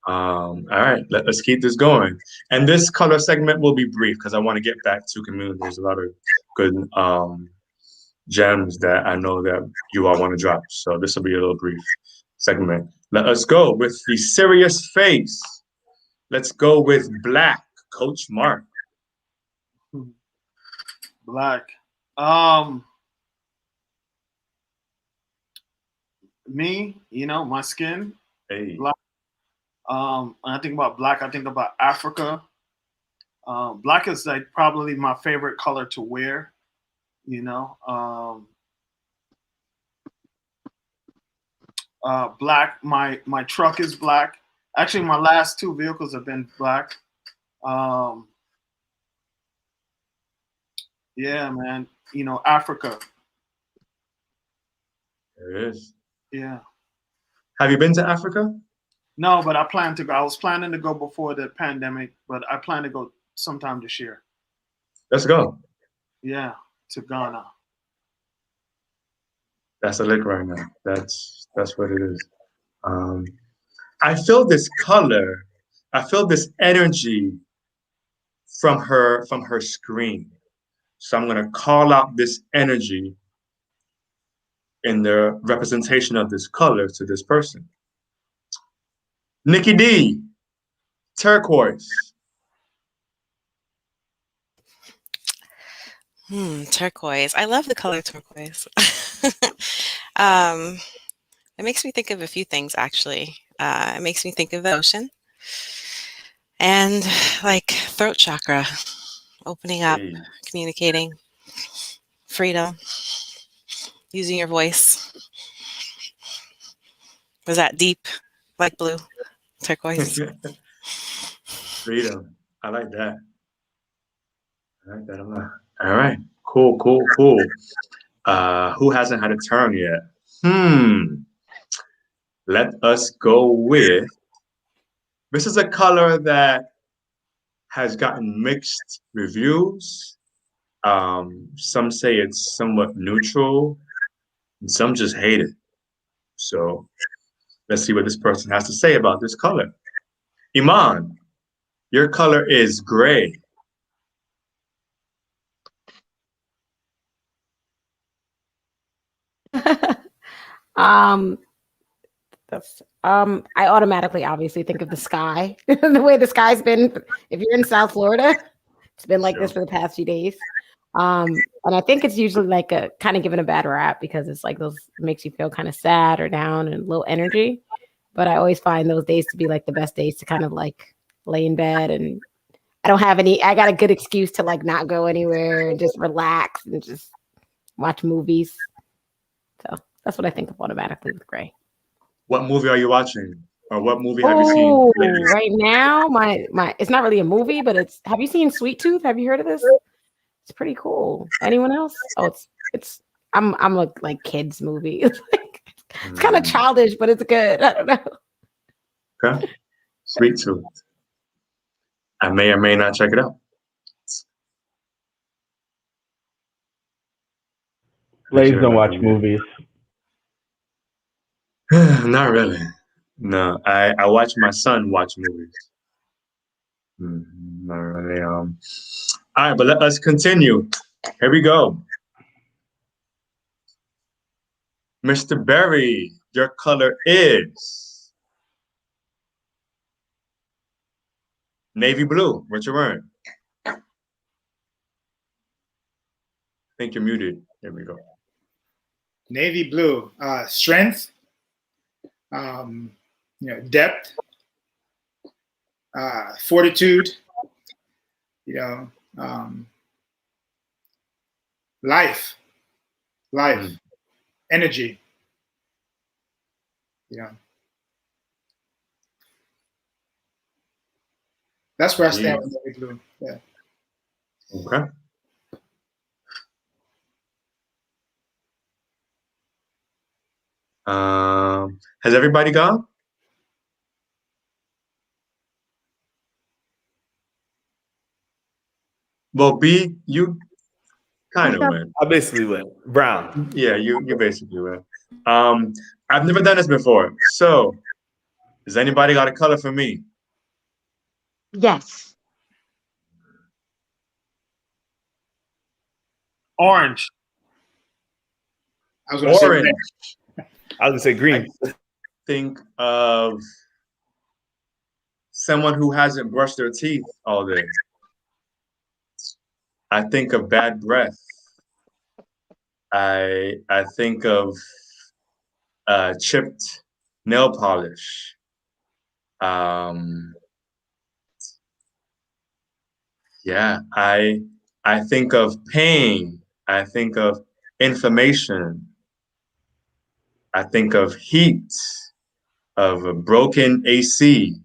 All right, let's keep this going. And this color segment will be brief because I want to get back to community. There's a lot of good gems that I know that you all want to drop. So this will be a little brief segment. Let us go with the serious face. Let's go with black, Coach Mark. Black. Me, my skin. Hey. Black. When I think about black, I think about Africa. Black is like probably my favorite color to wear. Black. My truck is black. Actually, my last two vehicles have been black. Yeah, man. Africa. There it is. Yeah. Have you been to Africa? No, but I plan to go. I was planning to go before the pandemic, but I plan to go sometime this year. Let's go. Yeah, to Ghana. That's a lick right now. That's what it is. I feel this color. I feel this energy from her screen. So I'm gonna call out this energy in the representation of this color to this person. Nikki D, turquoise. Turquoise. I love the color turquoise. It makes me think of a few things, actually. It makes me think of the ocean and like throat chakra, opening up, Hey. communicating. Freedom. Using your voice. Was that deep? Like blue? Turquoise? Freedom. I like that. I like that a lot. All right. Cool, cool, cool. Who hasn't had a turn yet? Let us go with, this is a color that has gotten mixed reviews. Some say it's somewhat neutral, and some just hate it. So let's see what this person has to say about this color. Iman, your color is gray. I automatically obviously think of the sky. The way the sky's been, if you're in South Florida, it's been like this for the past few days. And I think it's usually like a kind of given a bad rap because it's like those makes you feel kind of sad or down and low energy. But I always find those days to be like the best days to kind of like lay in bed, and I got a good excuse to like not go anywhere and just relax and just watch movies. So that's what I think of automatically with gray. What movie are you watching? Or what movie have you seen lately? Right now, my it's not really a movie, but have you seen Sweet Tooth? Have you heard of this? It's pretty cool. Anyone else? Oh, it's I'm a like kids movie. It's kind of childish, but it's good. I don't know. Okay. Sweet Tooth. I may or may not check it out. Blaze don't watch movies. Not really. No, I watch my son watch movies. Not really. All right, but let us continue. Here we go. Mr. Berry, your color is navy blue. What you wearing? I think you're muted. There we go. Navy blue, strength, depth, fortitude, life, energy, That's where I stand with navy blue. Yeah. Okay. Has everybody gone? Well, B, you kind of went. I basically went brown. Yeah, you basically went. I've never done this before. So, has anybody got a color for me? Yes. Orange. I was going to say red. I was gonna say green. I think of someone who hasn't brushed their teeth all day. I think of bad breath. I think of chipped nail polish. Yeah, I think of pain. I think of inflammation. I think of heat, of a broken AC,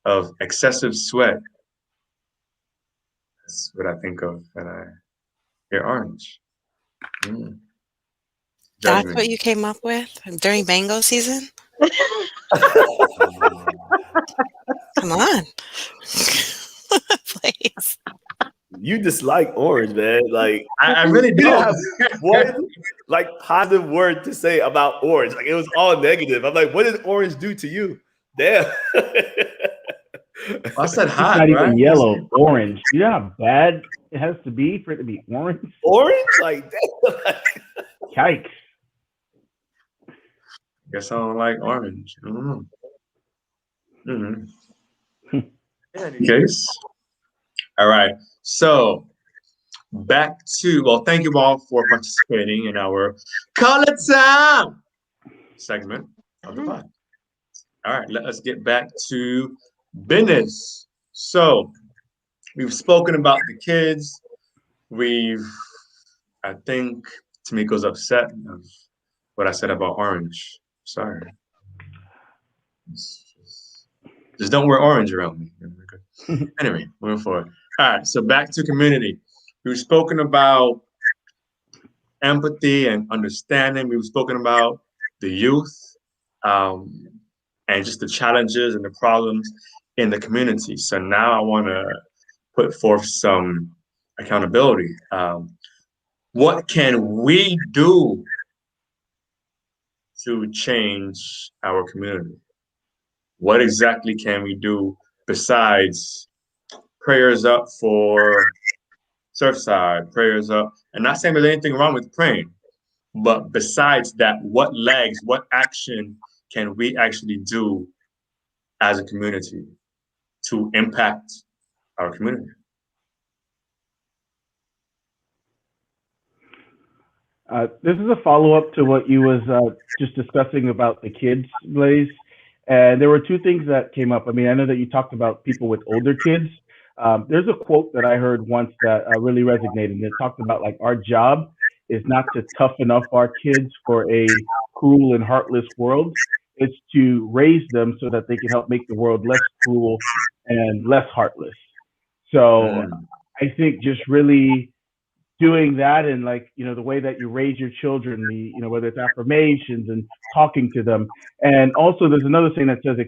of excessive sweat. That's what I think of when I hear orange. That's what you came up with during mango season? Come on. Please. You dislike orange, man. Like I really don't have one like positive word to say about orange. Like it was all negative. I'm like, what did orange do to you? Damn. I said hot. It's not even right? yellow, orange. You know how bad it has to be for it to be orange? Orange? Like damn. Yikes. Guess I don't like orange. I don't know. In any case. All right. So back to, well, thank you all for participating in our Color Time segment of the pod. All right, let us get back to business. So we've spoken about the kids. We've I think Tamiko's upset of what I said about orange. Sorry. Just don't wear orange around me. Anyway, moving forward. All right, so back to community. We've spoken about empathy and understanding. We've spoken about the youth and just the challenges and the problems in the community. So now I want to put forth some accountability. What can we do to change our community? What exactly can we do besides prayers up for Surfside, prayers up? And not saying there's anything wrong with praying, but besides that, what legs, what action can we actually do as a community to impact our community? This is a follow-up to what you was just discussing about the kids, Blaze. And there were two things that came up. I mean, I know that you talked about people with older kids. There's a quote that I heard once that really resonated. And it talked about like our job is not to toughen up our kids for a cruel and heartless world. It's to raise them so that they can help make the world less cruel and less heartless. So I think just really doing that, and like, you know, the way that you raise your children, the, you know, whether it's affirmations and talking to them. And also there's another thing that says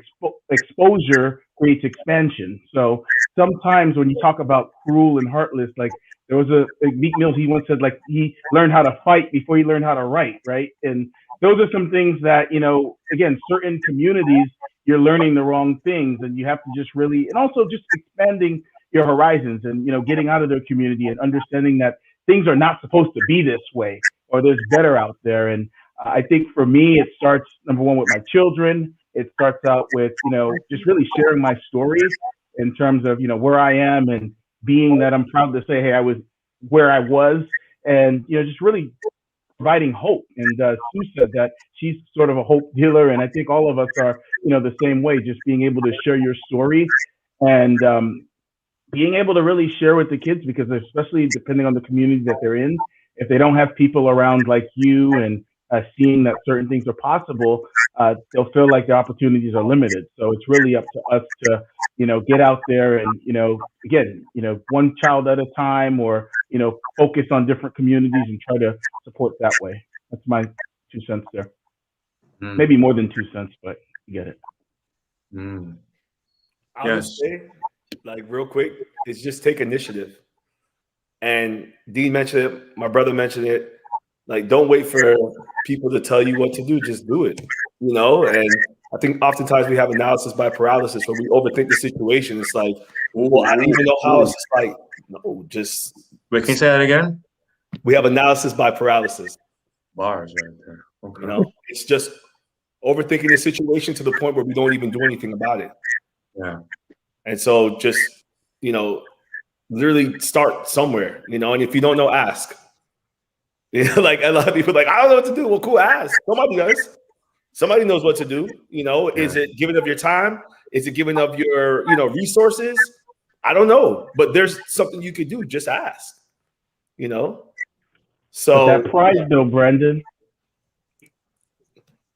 exposure creates expansion. So sometimes when you talk about cruel and heartless, like there was a Meek Mills, he once said like he learned how to fight before he learned how to write, right? And those are some things that, you know, again, certain communities, you're learning the wrong things, and you have to just really, and also just expanding your horizons and, you know, getting out of their community and understanding that things are not supposed to be this way, or there's better out there. And I think for me, it starts, number one, with my children. It starts out with, you know, just really sharing my story in terms of, you know, where I am and being that I'm proud to say, hey, I was where I was, and, you know, just really providing hope. And Sue said that she's sort of a hope dealer. And I think all of us are, you know, the same way, just being able to share your story and, being able to really share with the kids, because especially depending on the community that they're in, if they don't have people around like you and seeing that certain things are possible, they'll feel like the opportunities are limited. So it's really up to us to, you know, get out there and, you know, again, you know, one child at a time, or, you know, focus on different communities and try to support that way. That's my 2 cents there. Maybe more than 2 cents, but you get it. I would say, like, real quick, is just take initiative. And Dean mentioned it, my brother mentioned it. Like, don't wait for people to tell you what to do, just do it, you know? And I think oftentimes we have analysis by paralysis, where we overthink the situation. It's like, well, I don't even know how. It's just like, no, just. Wait, can you say that again? We have analysis by paralysis. Bars right there. Okay. You know, it's just overthinking the situation to the point where we don't even do anything about it. Yeah. And so just, you know, literally start somewhere, you know, and if you don't know, ask. You know, like a lot of people are like, I don't know what to do. Well, cool, ask. Somebody does. Somebody knows what to do. You know, is it giving of your time? Is it giving of your, you know, resources? I don't know, but there's something you could do. Just ask, you know? So but that prize though, Brendan.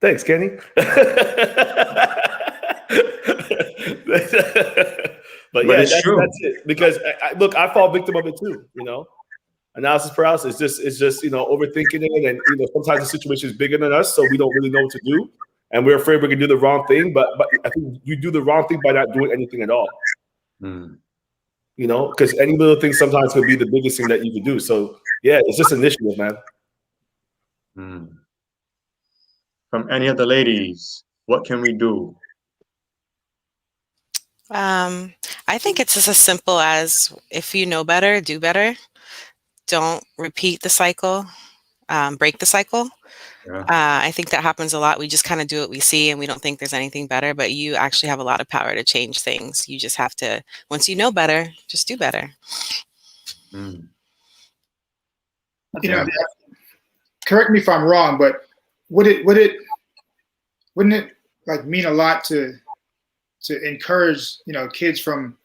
Thanks, Kenny. But yeah, that's it. Because look, I fall victim of it too. You know, analysis paralysis. It's just you know, overthinking it, and you know, sometimes the situation is bigger than us, so we don't really know what to do, and we're afraid we're gonna do the wrong thing. But I think you do the wrong thing by not doing anything at all. You know, because any little thing sometimes could be the biggest thing that you can do. So yeah, it's just initiative, man. From any of the ladies, what can we do? I think it's just as simple as, if you know better, do better. Don't repeat the cycle, break the cycle. Yeah. I think that happens a lot. We just kind of do what we see and we don't think there's anything better, but you actually have a lot of power to change things. You just have to, once you know better, just do better. You know, correct me if I'm wrong, but wouldn't it like mean a lot to encourage, you know, kids from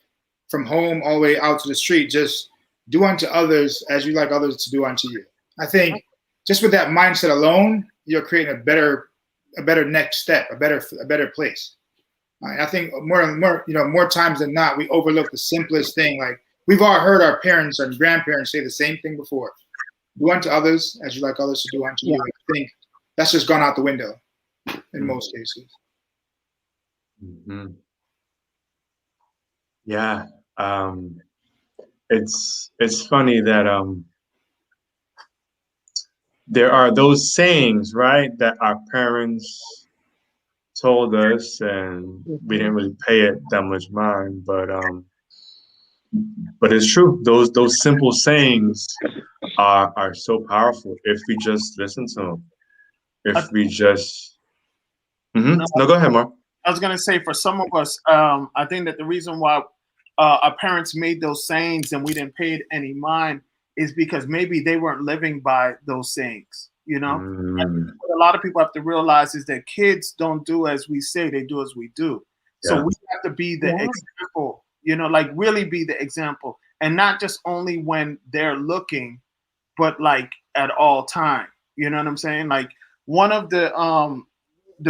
home all the way out to the street, just do unto others as you like others to do unto you? I think just with that mindset alone, you're creating a better next step, a better place. I think more times than not, we overlook the simplest thing. Like we've all heard our parents and grandparents say the same thing before: "Do unto others as you like others to do unto you." I think that's just gone out the window in most cases. Mm-hmm. Yeah, it's funny that there are those sayings, right, that our parents told us, and we didn't really pay it that much mind, but it's true. Those simple sayings are so powerful if we just listen to them. If we just No, go ahead, Mark. I was gonna say, for some of us, I think that the reason why our parents made those sayings and we didn't pay it any mind is because maybe they weren't living by those sayings. You know, and what a lot of people have to realize is that kids don't do as we say; they do as we do. So we have to be the example. You know, like really be the example, and not just only when they're looking, but like at all time. You know what I'm saying? Like one of the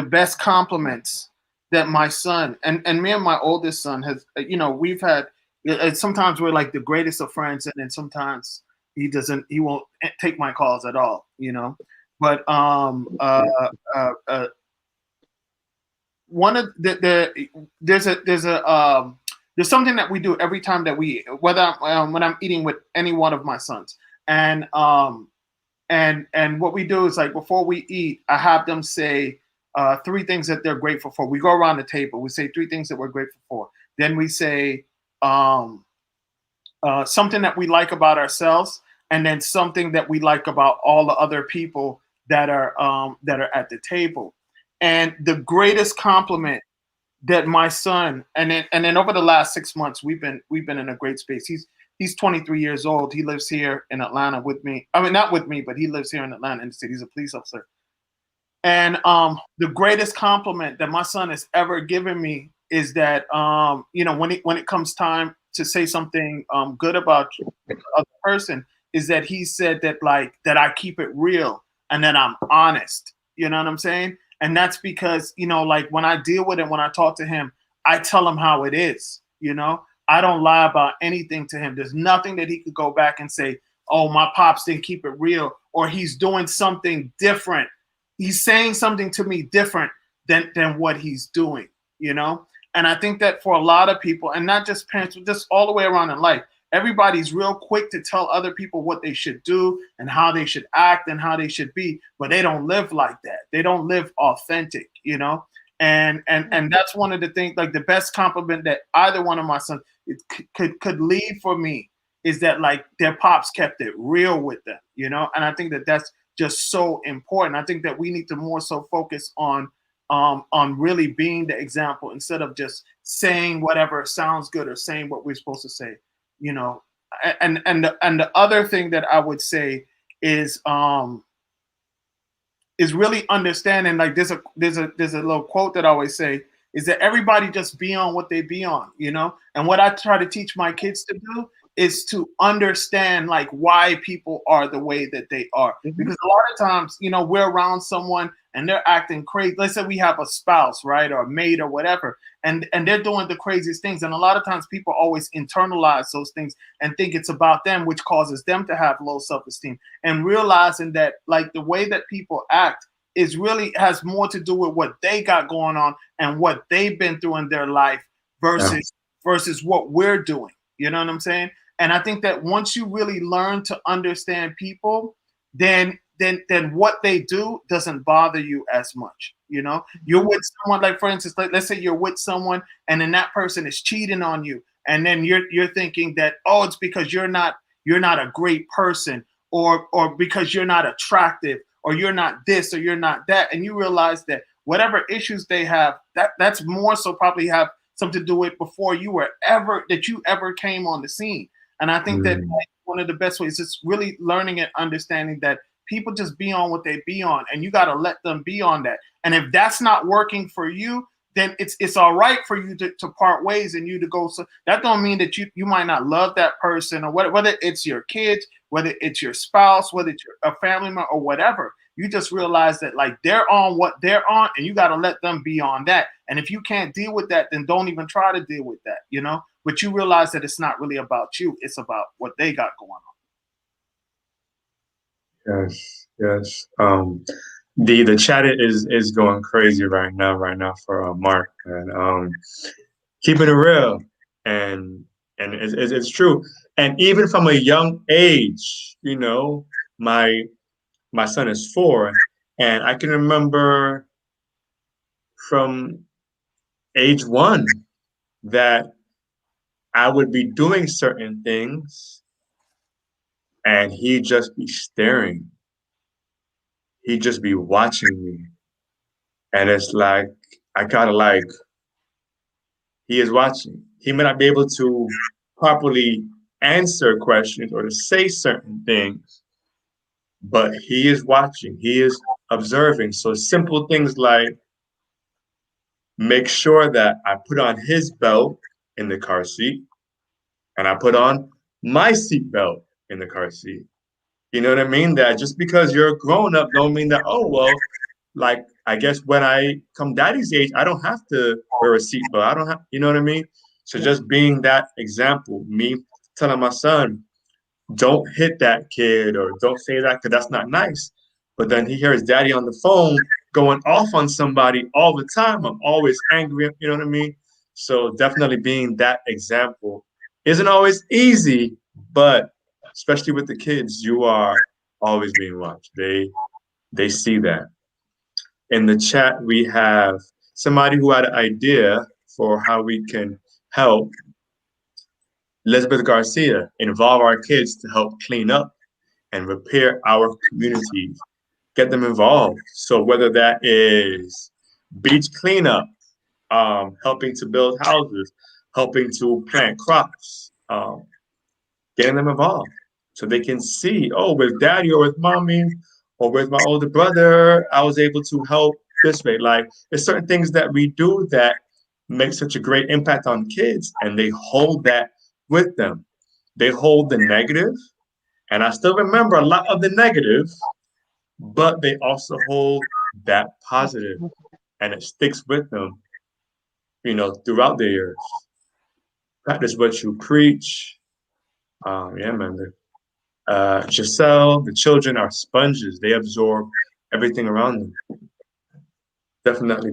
best compliments that my son and me and my oldest son has, you know, we've had. Sometimes we're like the greatest of friends, and then sometimes he won't take my calls at all, you know. But one of there's something that we do every time that we eat, whether when I'm eating with any one of my sons, and what we do is, like, before we eat, I have them say 3 things that they're grateful for. We go around the table, we say 3 things that we're grateful for, then we say something that we like about ourselves, and then something that we like about all the other people that are at the table. And the greatest compliment that my son, and then over the last 6 months, we've been in a great space. He's 23 years old. He lives here in Atlanta with me. I mean, not with me, but he lives here in Atlanta in the city. He's a police officer. And the greatest compliment that my son has ever given me is that you know, when it comes time to say something good about the other person, is that he said that, like, that I keep it real and that I'm honest. You know what I'm saying? And that's because, you know, like, when I deal with him, when I talk to him, I tell him how it is. You know, I don't lie about anything to him. There's nothing that he could go back and say, oh, my pops didn't keep it real, or he's doing something different. He's saying something to me different than what he's doing, you know? And I think that for a lot of people, and not just parents, but just all the way around in life, everybody's real quick to tell other people what they should do and how they should act and how they should be, but they don't live like that. They don't live authentic, you know? And that's one of the things, like, the best compliment that either one of my sons could leave for me is that, like, their pops kept it real with them, you know? And I think that that's just so important. I think that we need to more so focus on really being the example instead of just saying whatever sounds good or saying what we're supposed to say, you know. And the other thing that I would say is really understanding, like, there's a little quote that I always say, is that everybody just be on what they be on, you know. And what I try to teach my kids to do is to understand, like, why people are the way that they are. Because a lot of times, you know, we're around someone and they're acting crazy. Let's say we have a spouse, right, or a maid or whatever, and they're doing the craziest things. And a lot of times people always internalize those things and think it's about them, which causes them to have low self-esteem. And realizing that, like, the way that people act is really has more to do with what they got going on and what they've been through in their life versus what we're doing. You know what I'm saying? And I think that once you really learn to understand people, then what they do doesn't bother you as much. You know, you're with someone, like, for instance, like, let's say you're with someone and then that person is cheating on you, and then you're thinking that, oh, it's because you're not a great person, or because you're not attractive, or you're not this, or you're not that, and you realize that whatever issues they have, that's more so probably have something to do with before you ever came on the scene. And I think that, like, one of the best ways is really learning and understanding that people just be on what they be on, and you got to let them be on that. And if that's not working for you, then it's all right for you to part ways and you to go. So that don't mean that you might not love that person, or whether it's your kids, whether it's your spouse, whether it's a family member or whatever. You just realize that like they're on what they're on, and you got to let them be on that. And if you can't deal with that, then don't even try to deal with that, you know. But you realize that it's not really about you; it's about what they got going on. Yes. The chat is going crazy right now for Mark, and keeping it real, and it's true. And even from a young age, you know, my son is 4, and I can remember from age 1 that I would be doing certain things, and he'd just be staring. He'd just be watching me, and it's like I gotta like. He is watching. He may not be able to properly answer questions or to say certain things, but he is watching. He is observing. So simple things like make sure that I put on his belt in the car seat and I put on my seat belt in the car seat. You know what I mean? That just because you're a grown up don't mean that, oh, well, like, I guess when I come daddy's age, I don't have to wear a seatbelt. I don't have, you know what I mean? So just being that example, me telling my son, don't hit that kid or don't say that because that's not nice. But then he hears daddy on the phone going off on somebody all the time. I'm always angry, you know what I mean? So definitely being that example isn't always easy, but especially with the kids, you are always being watched. They see that. In the chat, we have somebody who had an idea for how we can help. Elizabeth Garcia, involve our kids to help clean up and repair our communities. Get them involved. So whether that is beach cleanup, helping to build houses, helping to plant crops, getting them involved so they can see, oh, with daddy or with mommy or with my older brother, I was able to help this way. Like there's certain things that we do that make such a great impact on kids, and they hold that with them. They hold the negative, and I still remember a lot of the negative, but they also hold that positive, and it sticks with them, you know, throughout the years. Practice what you preach. Yeah, man. Giselle, the children are sponges. They absorb everything around them. Definitely.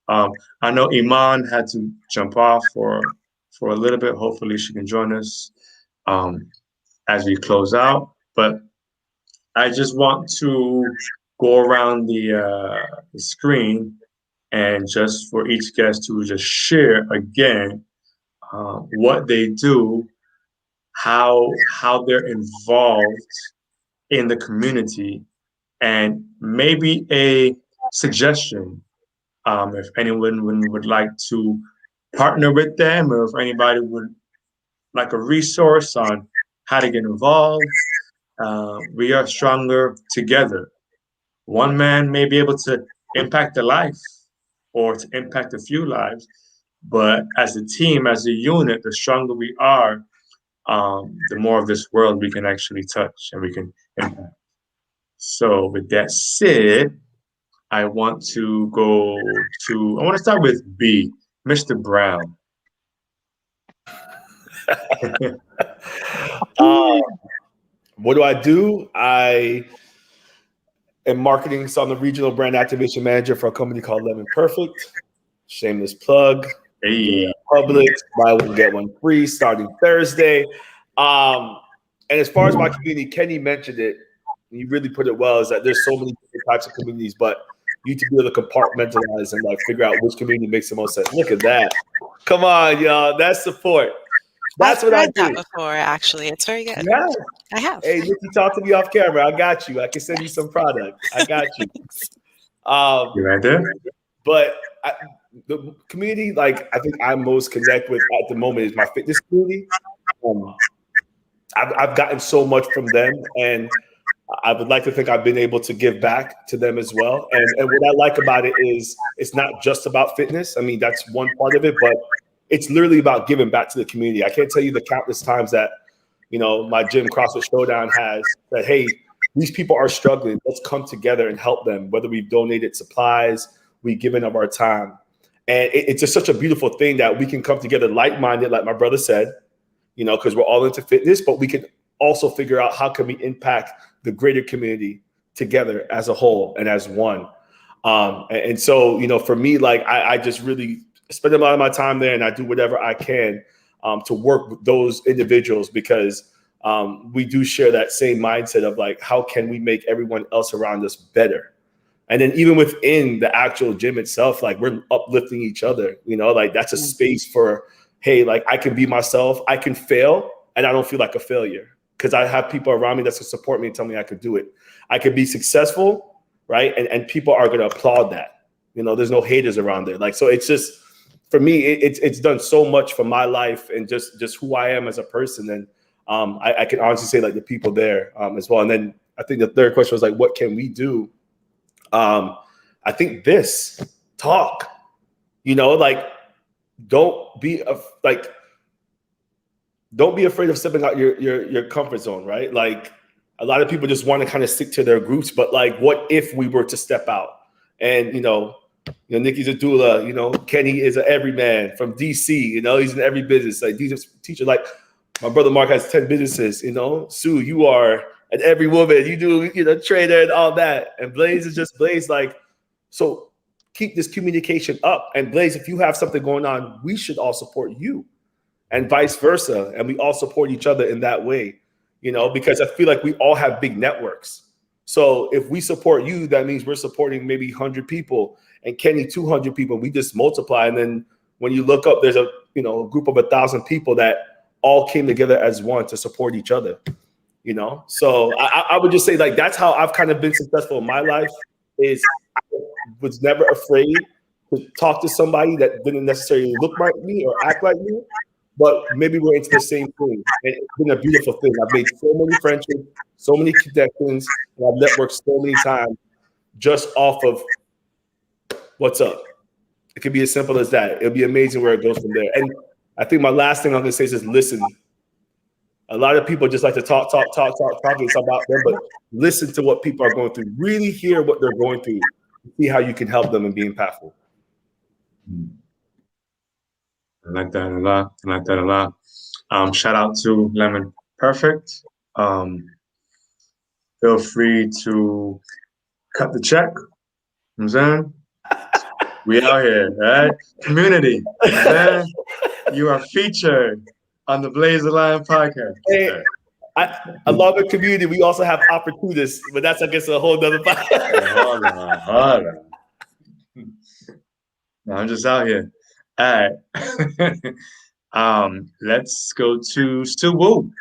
I know Iman had to jump off for a little bit. Hopefully she can join us as we close out. But I just want to go around the screen and just for each guest to just share again what they do, how they're involved in the community, and maybe a suggestion if anyone would like to partner with them, or if anybody would like a resource on how to get involved. We are stronger together. One man may be able to impact a life or to impact a few lives, but as a team, as a unit, the stronger we are, the more of this world we can actually touch and we can impact. So with that said, I want to start with B, Mr. Brown. What do I do? I am marketing, so I'm the regional brand activation manager for a company called Lemon Perfect. Shameless plug. Hey. Publix, buy one, get one free starting Thursday. And as far as my community, Kenny mentioned it, and you really put it well, is that there's so many different types of communities, but you need to be able to compartmentalize and like figure out which community makes the most sense. Look at that. Come on, y'all. That's support. That's what I do. I've read that before, actually. It's very good. Yeah. I have. Hey, Nikki, talk to me off camera. I got you. I can send you some product. I got you. You right there? But the community, like I think I'm most connect with at the moment is my fitness community. I've gotten so much from them, and I would like to think I've been able to give back to them as well. And what I like about it is it's not just about fitness. I mean, that's one part of it, but it's literally about giving back to the community. I can't tell you the countless times that, my gym CrossFit Showdown has said, hey, these people are struggling. Let's come together and help them, whether we've donated supplies, we've given of our time. And it's just such a beautiful thing that we can come together like-minded, like my brother said, because we're all into fitness, but we can also figure out how can we impact the greater community together as a whole and as one. And so, for me, like I just really spend a lot of my time there, and I do whatever I can to work with those individuals, because we do share that same mindset of like, how can we make everyone else around us better? And then even within the actual gym itself, like we're uplifting each other, like that's a space for, hey, like I can be myself, I can fail, and I don't feel like a failure because I have people around me that can support me and tell me I could do it. I could be successful, right? And people are going to applaud that. There's no haters around there. Like, so it's just, for me, it's done so much for my life and just who I am as a person. And I can honestly say like the people there as well. And then I think the third question was like, what can we do? I think this talk, like don't be afraid of stepping out your comfort zone, right? Like a lot of people just want to kind of stick to their groups, but like, what if we were to step out? And Nikki's a doula, Kenny is an everyman from DC, he's in every business. Like these are teacher, like my brother Mark has 10 businesses, Sue, you are an every woman, you do, trader and all that. And Blaze is just Blaze. Like, so keep this communication up. And Blaze, if you have something going on, we should all support you and vice versa. And we all support each other in that way, because I feel like we all have big networks. So if we support you, that means we're supporting maybe 100 people and Kenny 200 people. We just multiply. And then when you look up, there's a group of 1,000 people that all came together as one to support each other. So I would just say like, that's how I've kind of been successful in my life, is I was never afraid to talk to somebody that didn't necessarily look like me or act like me, but maybe we're into the same thing. And it's been a beautiful thing. I've made so many friendships, so many connections, and I've networked so many times just off of what's up. It could be as simple as that. It'll be amazing where it goes from there. And I think my last thing I'm gonna say is listen. A lot of people just like to talk it's about them, but listen to what people are going through. Really hear what they're going through. See how you can help them and be impactful. I like that a lot. Shout out to Lemon Perfect. Feel free to cut the check. You know what I'm saying? We out here, right? Community. Man, you are featured on the BLAZETHELION podcast. Hey, along with community, we also have opportunists, but that's, I guess, a whole nother podcast. Hold on. No, I'm just out here. All right. Let's go to Sue Wu.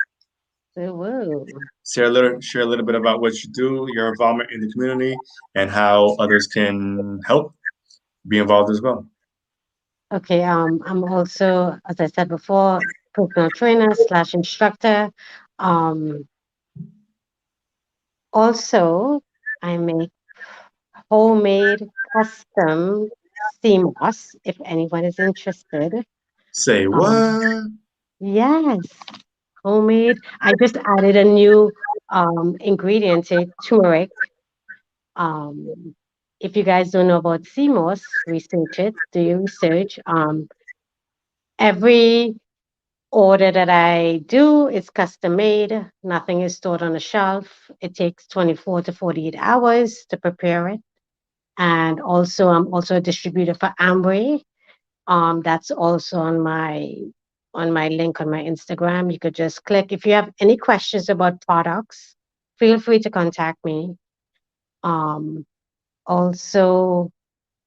Share a little bit about what you do, your involvement in the community, and how others can help be involved as well. Okay, I'm also, as I said before, personal trainer / instructor. Also, I make homemade custom CMOS, if anyone is interested. Say what? Yes, homemade. I just added a new ingredient to turmeric. If you guys don't know about CMOS, research it, do your research. Every order that I do is custom made. Nothing is stored on the shelf. It takes 24 to 48 hours to prepare it. And also, I'm also a distributor for Amway. That's also on my link on my Instagram. You could just click. If you have any questions about products, feel free to contact me. Also,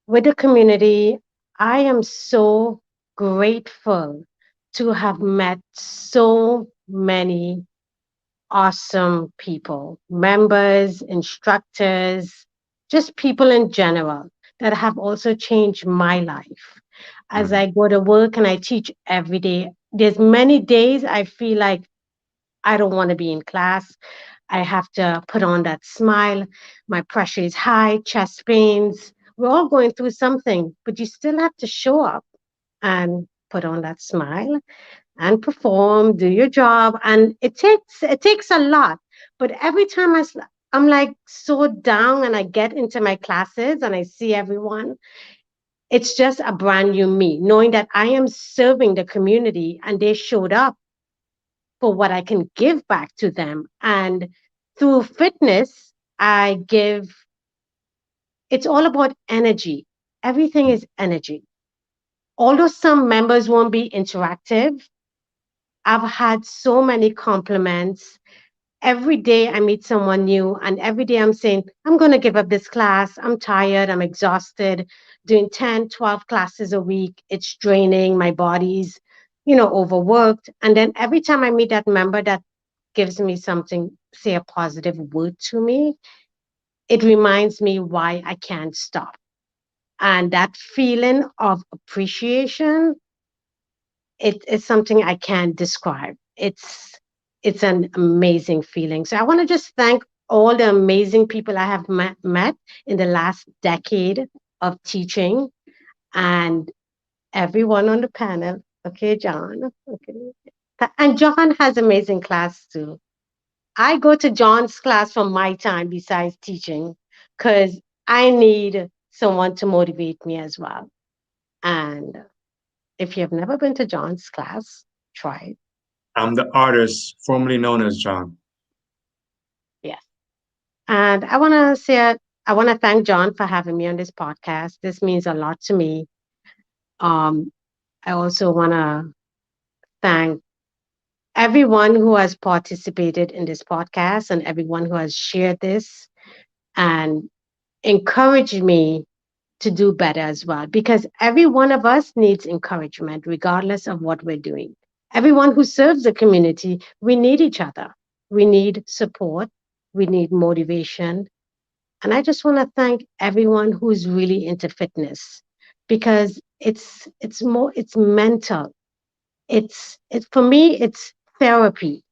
with the community, I am so grateful to have met so many awesome people, members, instructors, just people in general that have also changed my life. As I go to work and I teach every day, there's many days I feel like I don't want to be in class. I have to put on that smile. My pressure is high, chest pains. We're all going through something, but you still have to show up. And put on that smile and perform, do your job. And it takes a lot. But every time I'm like so down and I get into my classes and I see everyone, it's just a brand new me, knowing that I am serving the community and they showed up for what I can give back to them. And through fitness, I give, it's all about energy. Everything is energy. Although some members won't be interactive, I've had so many compliments. Every day I meet someone new, and every day I'm saying, I'm going to give up this class. I'm tired. I'm exhausted. Doing 10, 12 classes a week. It's draining. My body's, overworked. And then every time I meet that member that gives me something, say a positive word to me, it reminds me why I can't stop. And that feeling of appreciation, it is something I can't describe. It's an amazing feeling. So I want to just thank all the amazing people I have met in the last decade of teaching, and everyone on the panel. Okay, John. Okay. And John has amazing class too. I go to John's class for my time besides teaching because I need someone to motivate me as well. And if you've never been to John's class, try it. I'm the artist formerly known as John. Yes. And I want to thank John for having me on this podcast. This means a lot to me. Um, I also want to thank everyone who has participated in this podcast and everyone who has shared this and encouraged me to do better as well, because every one of us needs encouragement regardless of what we're doing. Everyone who serves the community, we need each other. We need support. We need motivation. And I just want to thank everyone who's really into fitness, because it's mental. It's for me, it's therapy.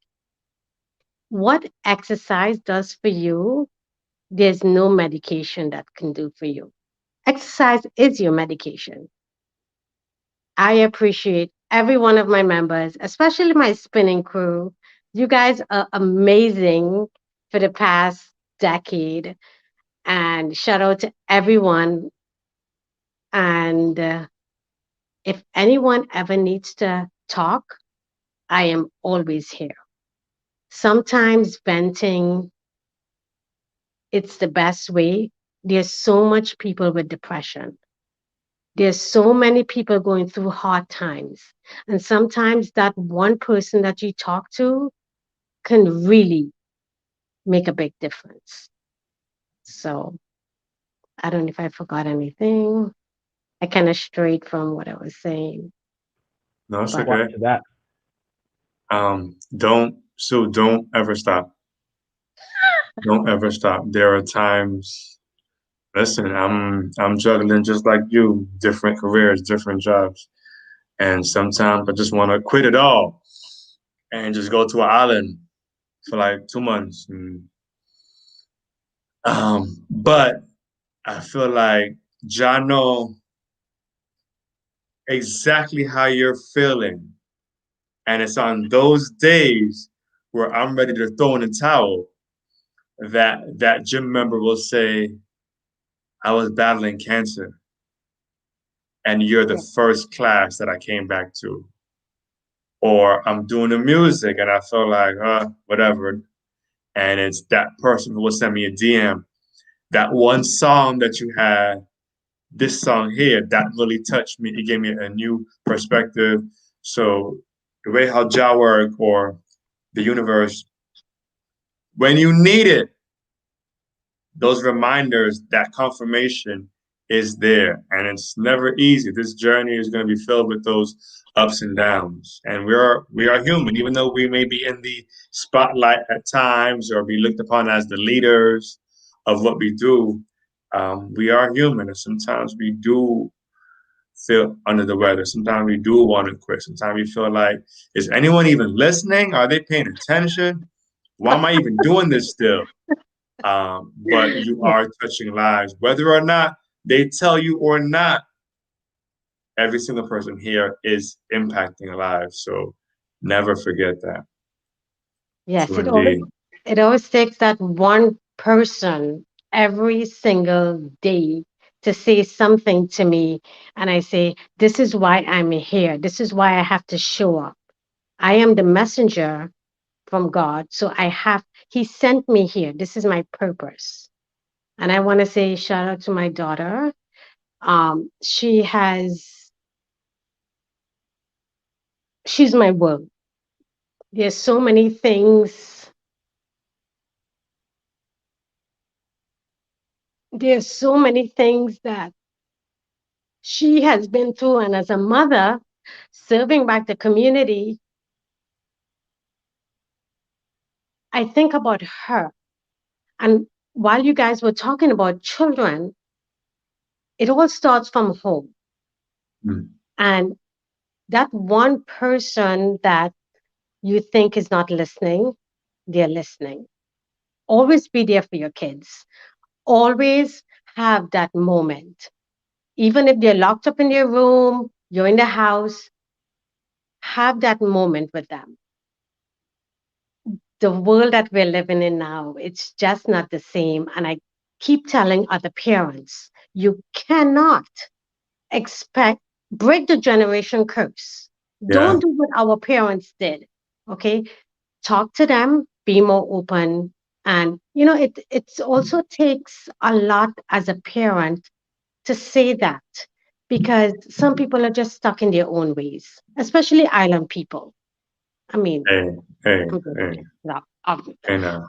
What exercise does for you, there's no medication that can do for you. Exercise is your medication. I appreciate every one of my members, especially my spinning crew. You guys are amazing for the past decade. And shout out to everyone. And if anyone ever needs to talk, I am always here. Sometimes venting, it's the best way. There's so much people with depression. There's so many people going through hard times. And sometimes that one person that you talk to can really make a big difference. So I don't know if I forgot anything. I kind of strayed from what I was saying. No, it's But okay. To that. Don't ever stop. Don't ever stop. There are times, listen, I'm juggling just like you, different careers, different jobs. And sometimes I just want to quit it all and just go to an island for like 2 months. But I feel like John know exactly how you're feeling. And it's on those days where I'm ready to throw in the towel that gym member will say, I was battling cancer, and you're the yeah, first class that I came back to. Or I'm doing the music and I feel like, whatever. And it's that person who will send me a DM. That one song that you had, this song here, that really touched me. It gave me a new perspective. So the way how Jah work or the universe, when you need it, those reminders, that confirmation is there. And it's never easy. This journey is going to be filled with those ups and downs. And we are human, even though we may be in the spotlight at times or be looked upon as the leaders of what we do. We are human, and sometimes we do feel under the weather. Sometimes we do want to quit. Sometimes we feel like, is anyone even listening? Are they paying attention? Why am I even doing this still? But you are touching lives, whether or not they tell you or not. every single person here is impacting lives. So never forget that. Yes, So indeed. it always takes that one person every single day to say something to me, and I say, "This is why I'm here. This is why I have to show up. I am the messenger from God, so He sent me here. This is my purpose." And I want to say shout out to my daughter. She's my world. There's so many things. There's so many things that she has been through, and as a mother serving back the community, I think about her. And while you guys were talking about children, it all starts from home. Mm. And that one person that you think is not listening, they're listening. Always be there for your kids. Always have that moment. Even if they're locked up in their room, you're in the house, have that moment with them. The world that we're living in now, it's just not the same. And I keep telling other parents, you cannot expect, break the generation curse. Yeah. Don't do what our parents did. Okay. Talk to them, be more open. And it also takes a lot as a parent to say that, because some people are just stuck in their own ways, especially island people. I mean, Hey, hey, I'm good. hey, No, hey now.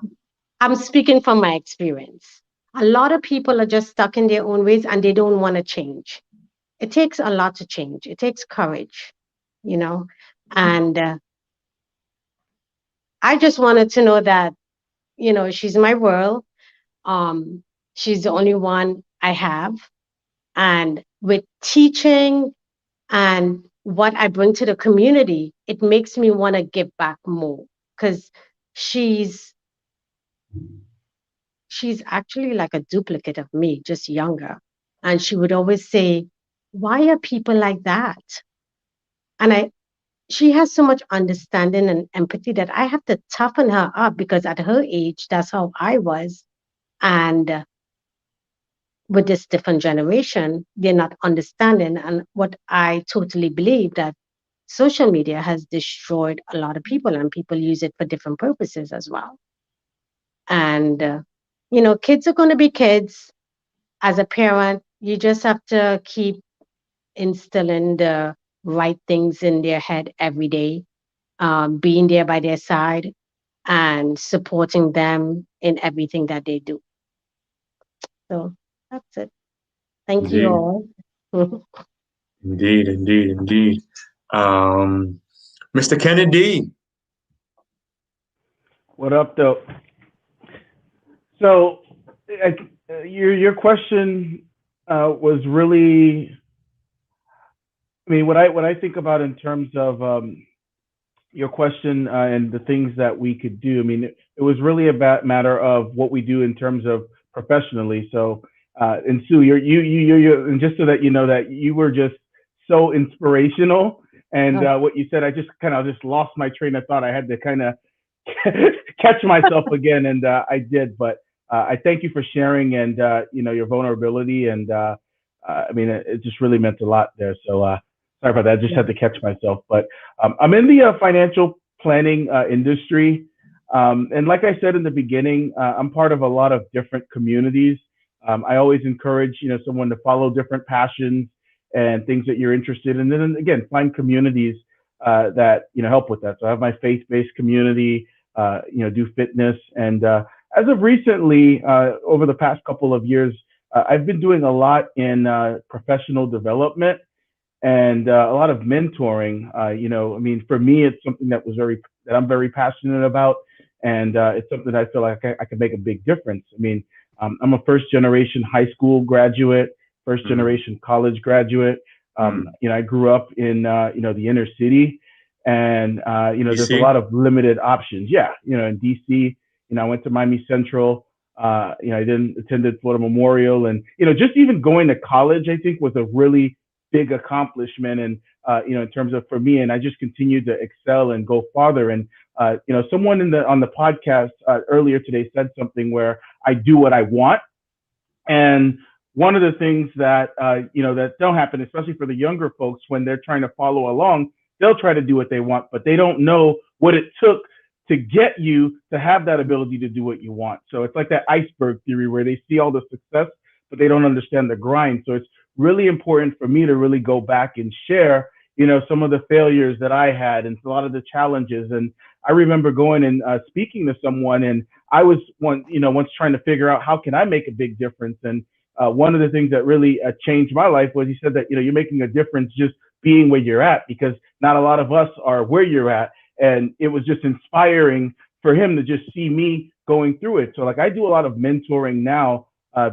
I'm speaking from my experience. A lot of people are just stuck in their own ways and they don't want to change. It takes a lot to change. It takes courage, you know. And I just wanted to know that, she's my world. Um, she's the only one I have. And with teaching and what I bring to the community, it makes me want to give back more, because she's she's actually like a duplicate of me, just younger. And she would always say, "Why are people like that?" And she has so much understanding and empathy that I have to toughen her up, because at her age, that's how I was. And with this different generation, they're not understanding. And what I totally believe, that social media has destroyed a lot of people, and people use it for different purposes as well. And, kids are going to be kids. As a parent, you just have to keep instilling the right things in their head every day, being there by their side and supporting them in everything that they do. So that's it. Thank you Indeed, all. indeed, indeed, indeed. Mr. Kennedy. What up, though? So, your question was really, I mean, what I think about in terms of your question and the things that we could do. I mean, it was really about matter of what we do in terms of professionally. So, and Sue, you, and just so that you know that you were just so inspirational. And what you said, I just kind of just lost my train of thought. I had to kind of catch myself again, and I did. But I thank you for sharing and your vulnerability. And I mean, it just really meant a lot there. So sorry about that. I just had to catch myself. But I'm in the financial planning industry. And like I said in the beginning, I'm part of a lot of different communities. I always encourage, someone to follow different passions and things that you're interested in. And then again, find communities that, help with that. So I have my faith-based community, do fitness. And as of recently, over the past couple of years, I've been doing a lot in professional development and a lot of mentoring. I mean, for me, it's something that I'm very passionate about, and it's something that I feel like I can make a big difference. I mean, I'm a first generation high school graduate, first generation college graduate. I grew up in the inner city, and there's a lot of limited options. Yeah, in DC, I went to Miami Central. I then attended Florida Memorial, and just even going to college, I think, was a really big accomplishment, and in terms of for me, and I just continue to excel and go farther. And someone on the podcast earlier today said something where I do what I want, and one of the things that that don't happen, especially for the younger folks, when they're trying to follow along, they'll try to do what they want, but they don't know what it took to get you to have that ability to do what you want. So it's like that iceberg theory where they see all the success, but they don't understand the grind. So it's really important for me to really go back and share, some of the failures that I had and a lot of the challenges. And I remember going and speaking to someone, and I was once trying to figure out how can I make a big difference. And one of the things that really changed my life was he said that, you're making a difference just being where you're at, because not a lot of us are where you're at. And it was just inspiring for him to just see me going through it. So like I do a lot of mentoring now,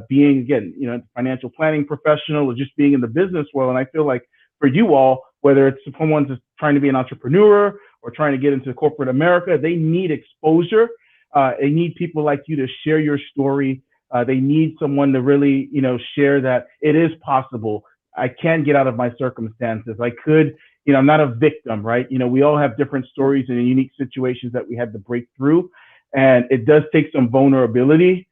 being, again, financial planning professional or just being in the business world. And I feel like for you all, whether it's someone just trying to be an entrepreneur or trying to get into corporate America, they need exposure. They need people like you to share your story. They need someone to really, share that it is possible. I can get out of my circumstances. I could, I'm not a victim, right? We all have different stories and unique situations that we had to break through. And it does take some vulnerability.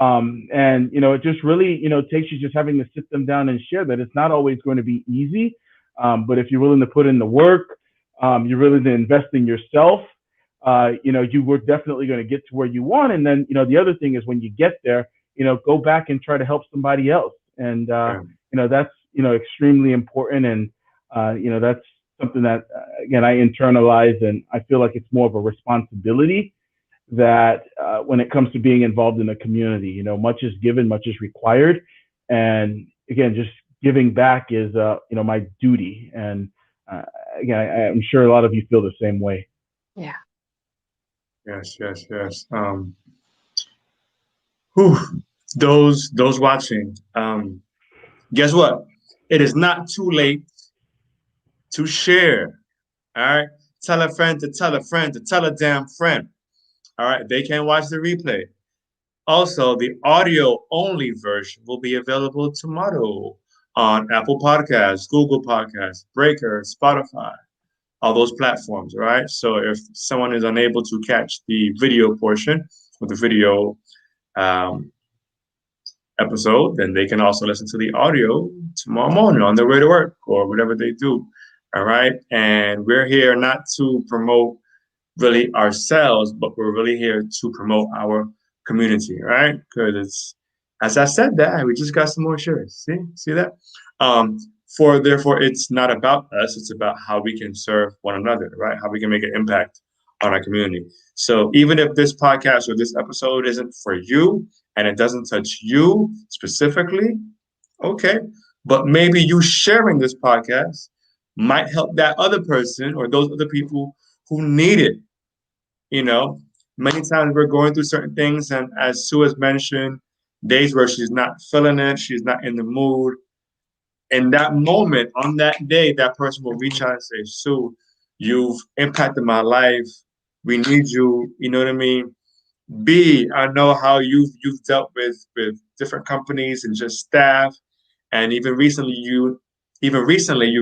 It just really, takes you just having to sit them down and share that it's not always going to be easy. But if you're willing to put in the work, you're willing to invest in yourself, you were definitely going to get to where you want. And then, the other thing is when you get there, go back and try to help somebody else. And, that's, extremely important. And, that's something that, again, I internalize, and I feel like it's more of a responsibility that when it comes to being involved in a community, much is given, much is required. And again, just giving back is, my duty. And again, I'm sure a lot of you feel the same way. Yeah. Yes. Those watching, guess what? It is not too late to share. All right. Tell a friend to tell a friend to tell a damn friend. All right. They can watch the replay. Also, the audio only version will be available tomorrow on Apple Podcasts, Google Podcasts, Breaker, Spotify, all those platforms. All right. So if someone is unable to catch the video portion or the video episode, then they can also listen to the audio tomorrow morning on their way to work or whatever they do. All right. And we're here not to promote really ourselves, but we're really here to promote our community, right? Because it's, as I said that, we just got some more shares. See that? Therefore, it's not about us. It's about how we can serve one another, right? How we can make an impact on our community. So even if this podcast or this episode isn't for you and it doesn't touch you specifically, okay. But maybe you sharing this podcast might help that other person or those other people who need it. Many times we're going through certain things, and as Sue has mentioned, days where she's not feeling it, she's not in the mood. In that moment, on that day, that person will reach out and say, Sue, you've impacted my life. We need you. You know what I mean? B, I know how you've dealt with different companies and just staff. And even recently you've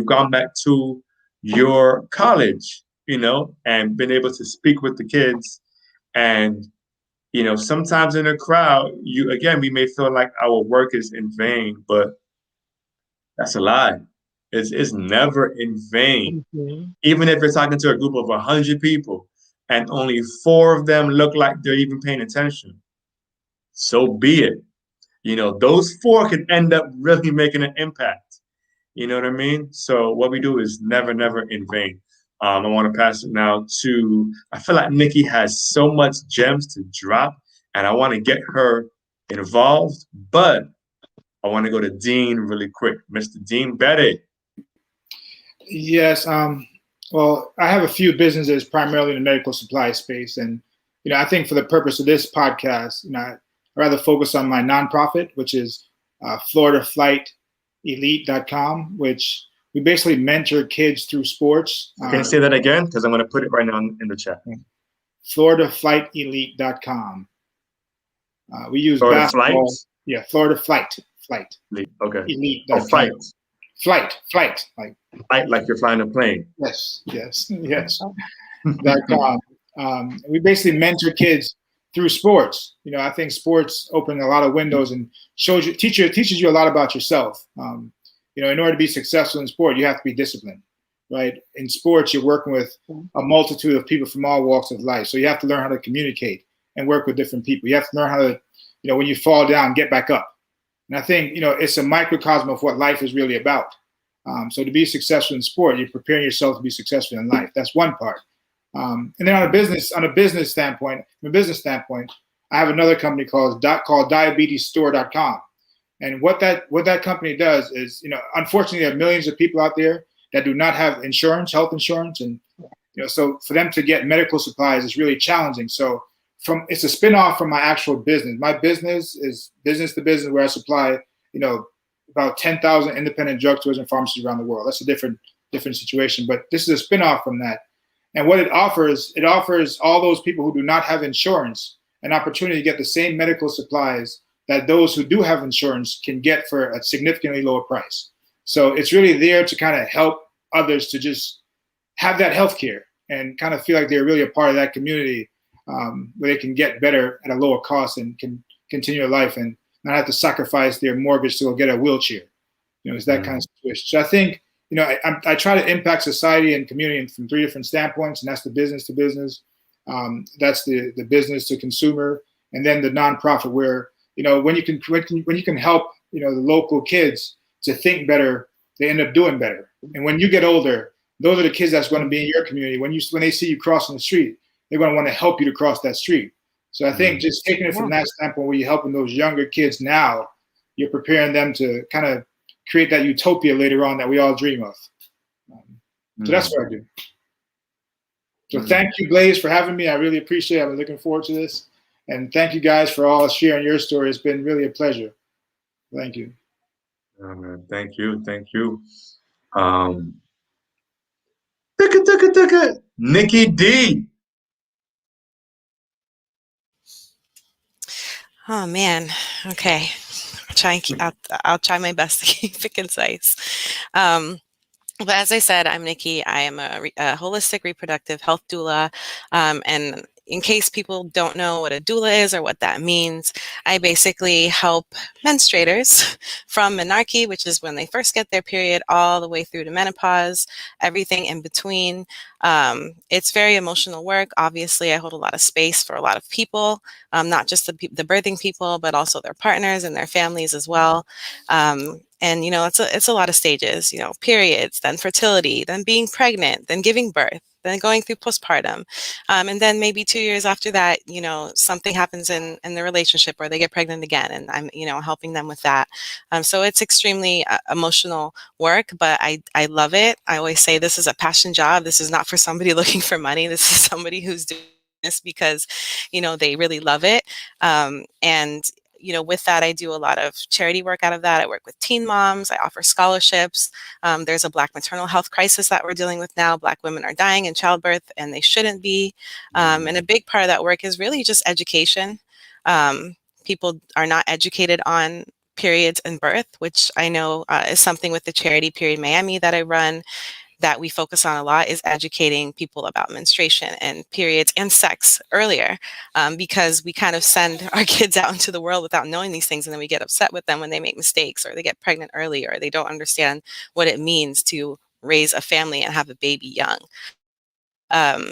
gone back to your college, and been able to speak with the kids. And, sometimes in a crowd, we may feel like our work is in vain, but that's a lie. It's never in vain. Mm-hmm. Even if you're talking to a group of 100 people and only 4 of them look like they're even paying attention, so be it. Those 4 can end up really making an impact. You know what I mean? So what we do is never in vain. I want to pass it now to, I feel like Nikki has so much gems to drop, and I want to get her involved, but I want to go to Dean really quick. Mr. Dean Betty. Yes. Well, I have a few businesses primarily in the medical supply space. And, I think for the purpose of this podcast, I'd rather focus on my nonprofit, which is FloridaFlightElite.com, which we basically mentor kids through sports. Can you say that again? Because I'm going to put it right now in the chat. FloridaFlightElite.com. We use Florida basketball. Flight? Yeah, Florida Flight. Okay. Elite. Flight. flight, like Like you're flying a plane. yes, like we basically mentor kids through sports. You know, I think sports open a lot of windows and teaches you a lot about yourself. You know, in order to be successful in sport, you have to be disciplined, right? In sports, you're working with a multitude of people from all walks of life. So you have to learn how to communicate and work with different people. You have to learn how to, you know, when you fall down, get back up. And I think, you know, it's a microcosm of what life is really about. So to be successful in sport, you're preparing yourself to be successful in life. That's one part. And then on a business standpoint, I have another company called diabetesstore.com. And what that company does is, you know, unfortunately, there are millions of people out there that do not have insurance, health insurance, and you know, so for them to get medical supplies is really challenging. So it's a spin-off from my actual business. My business is business to business, where I supply, you know, about 10,000 independent drugstores and pharmacies around the world. That's a different situation, but this is a spin-off from that. And what it offers all those people who do not have insurance an opportunity to get the same medical supplies that those who do have insurance can get for a significantly lower price. So it's really there to kind of help others to just have that health care and kind of feel like they're really a part of that community, where they can get better at a lower cost and can continue their life and not have to sacrifice their mortgage to go get a wheelchair. You know, it's that kind of situation. So I think, you know, I try to impact society and community from three different standpoints, and that's the business to business, that's the business to consumer, and then the nonprofit, where, you know, when you can help, you know, the local kids to think better, they end up doing better. And when you get older, those are the kids that's going to be in your community. When they see you crossing the street, they're going to want to help you to cross that street. So I think just taking it from that standpoint, where you're helping those younger kids now, you're preparing them to kind of create that utopia later on that we all dream of. So that's what I do. So thank you, Blaze, for having me. I really appreciate it. I'm looking forward to this. And thank you guys for all sharing your story. It's been really a pleasure. Thank you. Thank you. Nikki D. Oh man. Okay. I'll try my best to keep it concise. But as I said, I'm Nikki. I am a holistic reproductive health doula. And in case people don't know what a doula is or what that means, I basically help menstruators from menarche, which is when they first get their period, all the way through to menopause, everything in between. It's very emotional work. Obviously, I hold a lot of space for a lot of people, not just the birthing people, but also their partners and their families as well. And, you know, it's a lot of stages, you know, periods, then fertility, then being pregnant, then giving birth, then going through postpartum. And then maybe 2 years after that, you know, something happens in the relationship or they get pregnant again. And I'm, you know, helping them with that. So it's extremely emotional work, but I love it. I always say this is a passion job. This is not for somebody looking for money. This is somebody who's doing this because, you know, they really love it. And you know, with that, I do a lot of charity work out of that. I work with teen moms. I offer scholarships. There's a Black maternal health crisis that we're dealing with now. Black women are dying in childbirth, and they shouldn't be. And a big part of that work is really just education. People are not educated on periods and birth, which I know is something with the charity Period Miami that I run, that we focus on a lot, is educating people about menstruation and periods and sex earlier, because we kind of send our kids out into the world without knowing these things, and then we get upset with them when they make mistakes or they get pregnant early or they don't understand what it means to raise a family and have a baby young.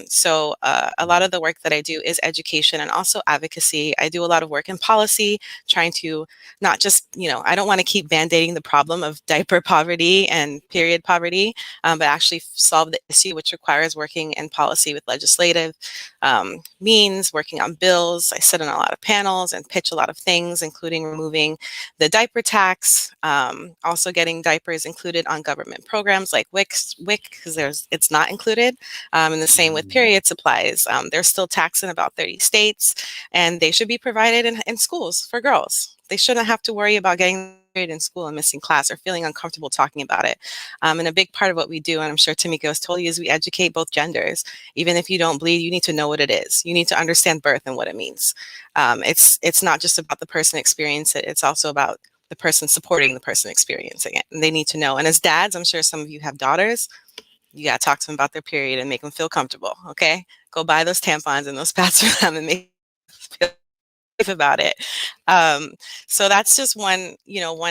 So a lot of the work that I do is education and also advocacy. I do a lot of work in policy, trying to not just, you know, I don't want to keep band-aiding the problem of diaper poverty and period poverty, but actually solve the issue, which requires working in policy with legislative means, working on bills. I sit on a lot of panels and pitch a lot of things, including removing the diaper tax, also getting diapers included on government programs like WIC, because it's not included. And the same with period supplies. They're still taxed in about 30 states, and they should be provided in schools for girls. They shouldn't have to worry about getting married in school and missing class or feeling uncomfortable talking about it. And a big part of what we do, and I'm sure Tamika has told you, is we educate both genders. Even if you don't bleed, you need to know what it is. You need to understand birth and what it means. It's not just about the person experiencing it. It's also about the person supporting the person experiencing it. And they need to know. And as dads, I'm sure some of you have daughters, you got to talk to them about their period and make them feel comfortable. Okay. Go buy those tampons and those pads for them and make them feel safe about it. So that's just one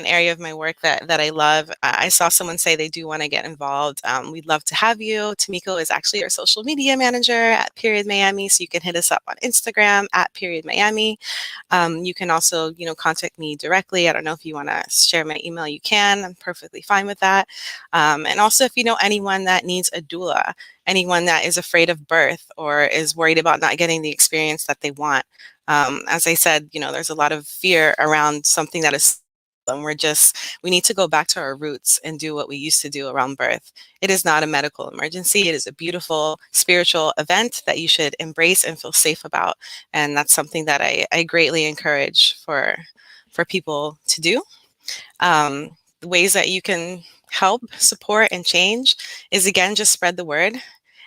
area of my work that I love. I saw someone say they do want to get involved. We'd love to have you. Tamiko is actually our social media manager at Period Miami. So you can hit us up on Instagram at Period Miami. You can also, contact me directly. I don't know if you want to share my email, you can. I'm perfectly fine with that. And also, if you know anyone that needs a doula, anyone that is afraid of birth or is worried about not getting the experience that they want. As I said, there's a lot of fear around something that is, and we need to go back to our roots and do what we used to do around birth. It is not a medical emergency. It is a beautiful spiritual event that you should embrace and feel safe about. And that's something that I greatly encourage for people to do. The ways that you can help, support, and change is, again, just spread the word,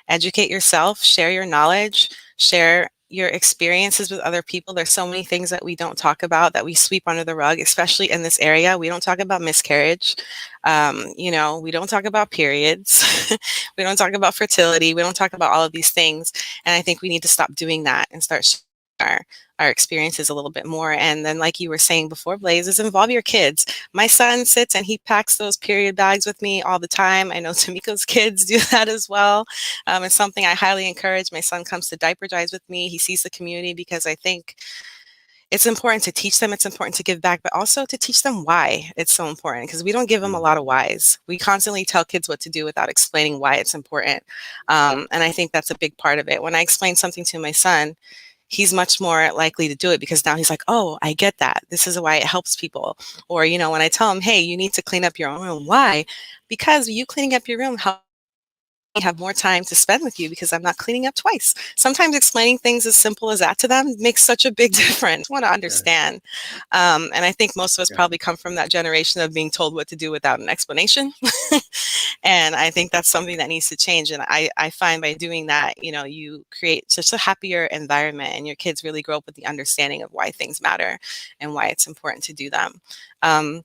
educate yourself, share your knowledge, share your experiences with other people. There's so many things that we don't talk about, that we sweep under the rug, especially in this area. We don't talk about miscarriage. We don't talk about periods. We don't talk about fertility. We don't talk about all of these things. And I think we need to stop doing that and start sharing our experiences a little bit more. And then, like you were saying before, Blaze, is involve your kids. My son sits and he packs those period bags with me all the time. I know Tamiko's kids do that as well. It's something I highly encourage. My son comes to diaper drives with me. He sees the community, because I think it's important to teach them. It's important to give back, but also to teach them why it's so important, because we don't give them a lot of whys. We constantly tell kids what to do without explaining why it's important. And I think that's a big part of it. When I explain something to my son, he's much more likely to do it, because now he's like, oh, I get that. This is why it helps people. Or, when I tell him, hey, you need to clean up your own room. Why? Because you cleaning up your room helps me have more time to spend with you, because I'm not cleaning up twice. Sometimes explaining things as simple as that to them makes such a big difference. I want to understand. And I think most of us probably come from that generation of being told what to do without an explanation. And I think that's something that needs to change. And I find by doing that, you create such a happier environment, and your kids really grow up with the understanding of why things matter and why it's important to do them. And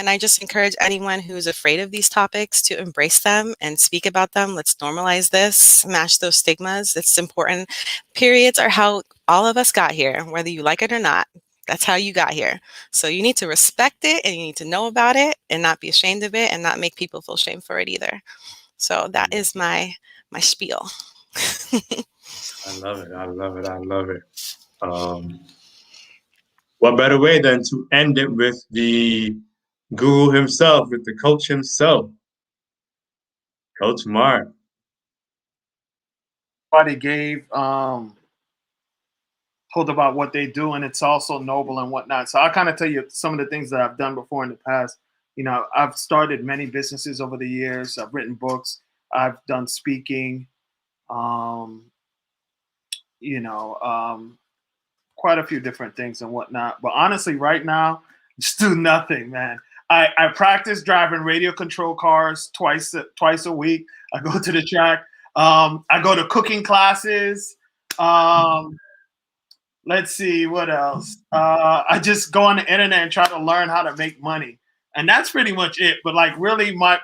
I just encourage anyone who's afraid of these topics to embrace them and speak about them. Let's normalize this, smash those stigmas. It's important. Periods are how all of us got here, whether you like it or not. That's how you got here. So you need to respect it, and you need to know about it and not be ashamed of it, and not make people feel shame for it either. So that is my spiel. I love it. I love it. I love it. What better way than to end it with the guru himself, with the coach himself, Coach Mark. Everybody gave told about what they do, and it's also noble and whatnot. So I'll kind of tell you some of the things that I've done before in the past. I've started many businesses over the years. I've written books. I've done speaking. Quite a few different things and whatnot. But honestly, right now, just do nothing, man. I practice driving radio control cars twice a week. I go to the track. I go to cooking classes. Let's see, what else? I just go on the internet and try to learn how to make money. And that's pretty much it. But like really my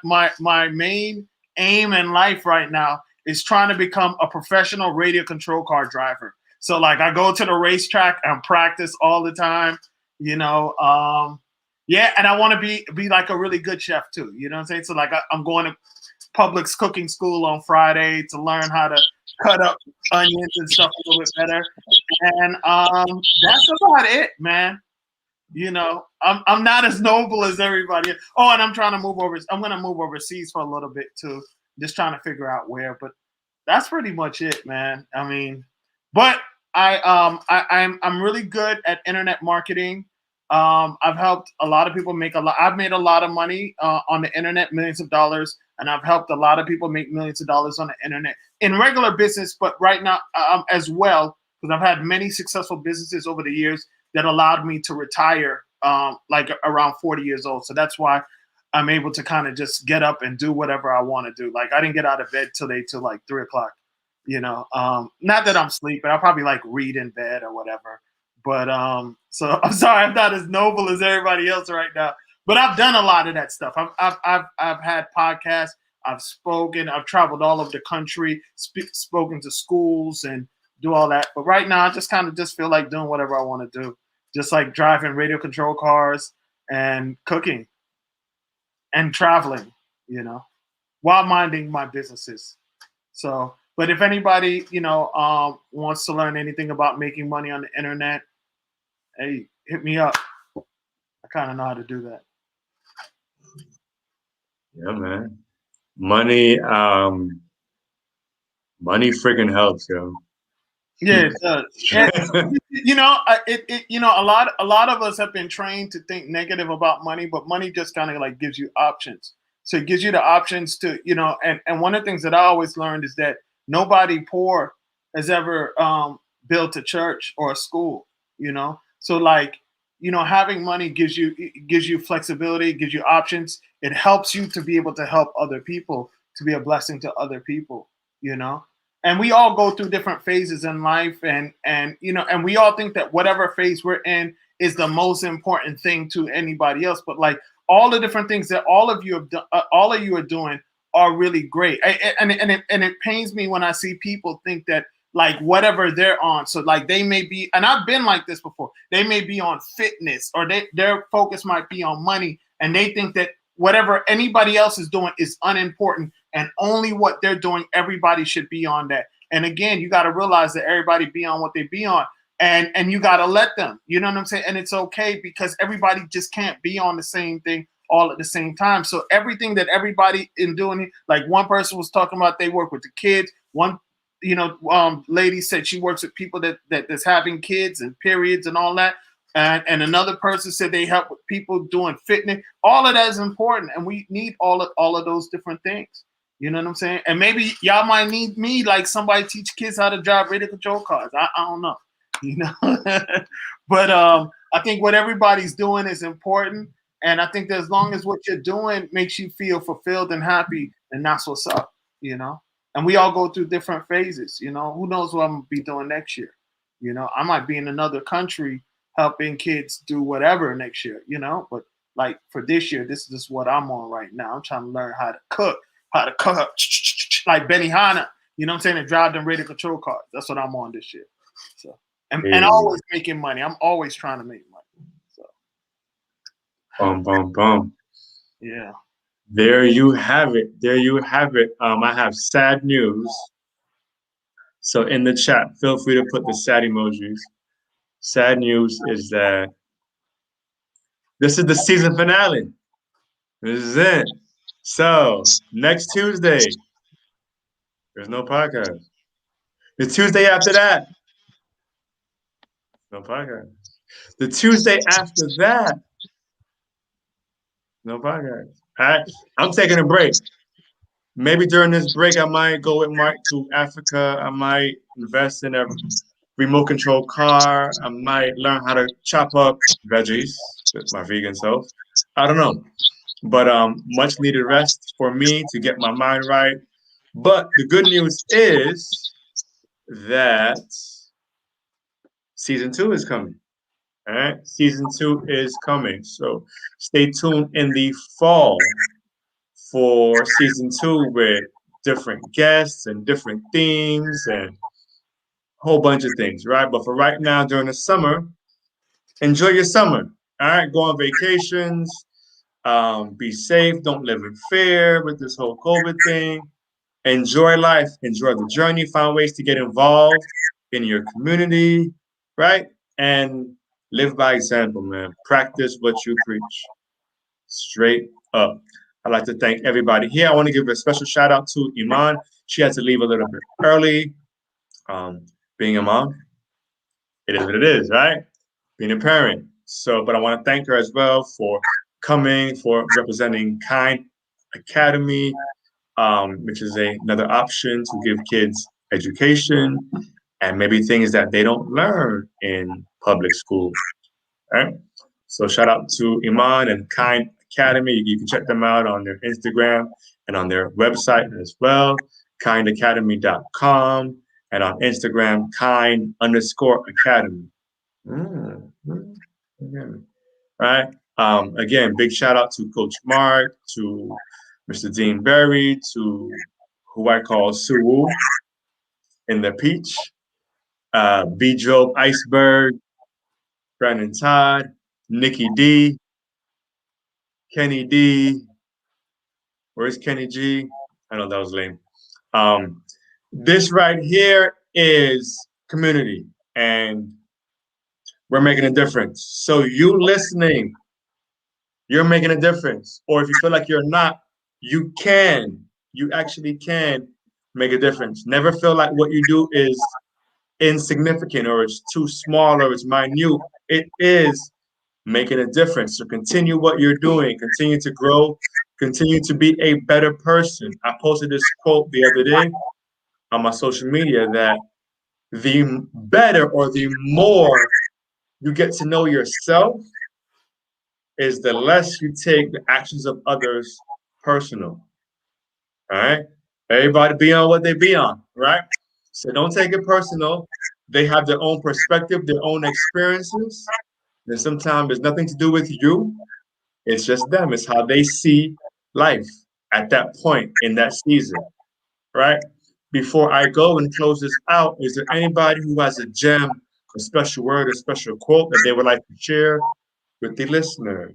main aim in life right now is trying to become a professional radio control car driver. So like I go to the racetrack and practice all the time, and I want to be like a really good chef too. You know what I'm saying? So like I'm going to Publix cooking school on Friday to learn how to cut up onions and stuff a little bit better. And that's about it, man. I'm not as noble as everybody. Oh, and I'm trying to move over. I'm going to move overseas for a little bit too. Just trying to figure out where, but that's pretty much it, man. I mean, but I'm really good at internet marketing. I've helped a lot of people I've made a lot of money on the internet, millions of dollars, and I've helped a lot of people make millions of dollars on the internet in regular business, but right now as well, because I've had many successful businesses over the years that allowed me to retire like around 40 years old. So that's why I'm able to kind of just get up and do whatever I want to do. Like I didn't get out of bed till like 3 o'clock. Not that I'm sleeping. I'll probably like read in bed or whatever. But so I'm sorry I'm not as noble as everybody else right now. But I've done a lot of that stuff. I've had podcasts. I've spoken. I've traveled all over the country, spoken to schools, and do all that. But right now, I just kind of just feel like doing whatever I want to do, just like driving radio control cars and cooking and traveling, while minding my businesses. So, but if anybody, wants to learn anything about making money on the internet, hey, hit me up. I kind of know how to do that. Yeah, man. Money freaking helps, yo. Yeah, it does. And, a lot of us have been trained to think negative about money, but money just kind of like gives you options. So it gives you the options to, and one of the things that I always learned is that nobody poor has ever built a church or a school, So like, having money gives you flexibility, gives you options. It helps you to be able to help other people, to be a blessing to other people, And we all go through different phases in life, and we all think that whatever phase we're in is the most important thing to anybody else. But like all the different things that all of you are doing are really great. And it pains me when I see people think that like whatever they're on, so like they may be, and I've been like this before, they may be on fitness, or their focus might be on money, and they think that whatever anybody else is doing is unimportant, and only what they're doing, everybody should be on that. And again, you got to realize that everybody be on what they be on, and you got to let them, you know what I'm saying? And it's okay, because everybody just can't be on the same thing all at the same time. So everything that everybody in doing, like one person was talking about, they work with the kids. One, lady said she works with people that's having kids and periods and all that. And another person said they help with people doing fitness. All of that is important, and we need all of those different things. You know what I'm saying? And maybe y'all might need me, like somebody teach kids how to drive radio control cars. I don't know, But I think what everybody's doing is important, and I think that as long as what you're doing makes you feel fulfilled and happy, then that's what's up, And we all go through different phases, Who knows what I'm gonna be doing next year? I might be in another country helping kids do whatever next year, But like for this year, this is what I'm on right now. I'm trying to learn how to cook like Benihana, you know what I'm saying, and drive them radio control cars. That's what I'm on this year. So and always making money. I'm always trying to make money. So Bum. yeah. There you have it. I have sad news. So in the chat, feel free to put the sad emojis. Sad news is that this is the season finale. This is it. So next Tuesday, there's no podcast. The Tuesday after that, no podcast. The Tuesday after that, no podcast. All right, I'm taking a break. Maybe during this break, I might go with Mark to Africa. I might invest in a remote control car. I might learn how to chop up veggies with my vegan self. I don't know. But much needed rest for me to get my mind right. But the good news is that season 2 is coming. All right, season 2 is coming. So stay tuned in the fall for season 2 with different guests and different themes and a whole bunch of things, right? But for right now, during the summer, enjoy your summer. All right, go on vacations. Be safe. Don't live in fear with this whole COVID thing. Enjoy life. Enjoy the journey. Find ways to get involved in your community, right? And live by example, man. Practice what you preach. Straight up. I'd like to thank everybody here. I want to give a special shout out to Iman. She had to leave a little bit early. Being a mom, it is what it is, right? Being a parent. So, but I want to thank her as well for coming, for representing Kind Academy, which is another option to give kids education and maybe things that they don't learn in public school. Right? So shout out to Iman and Kind Academy. You can check them out on their Instagram and on their website as well, kindacademy.com, and on Instagram, kind_academy. Again. Right. Again, big shout out to Coach Mark, to Mr. Dean Berry, to who I call Suwu in the Peach, B. Job Iceberg, Brandon Todd, Nikki D, Kenny D. Where's Kenny G? I know that was lame. This right here is community, and we're making a difference. So you listening, you're making a difference. Or if you feel like you're not, you can. You actually can make a difference. Never feel like what you do is insignificant or it's too small or it's minute. It is making a difference. So continue what you're doing. Continue to grow. Continue to be a better person. I posted this quote the other day on my social media that the better or the more you get to know yourself is the less you take the actions of others personal. All right. Everybody be on what they be on, right? So don't take it personal. They have their own perspective, their own experiences. And sometimes it's nothing to do with you. It's just them. It's how they see life at that point in that season, right? Before I go and close this out, is there anybody who has a gem, a special word, a special quote that they would like to share with the listener?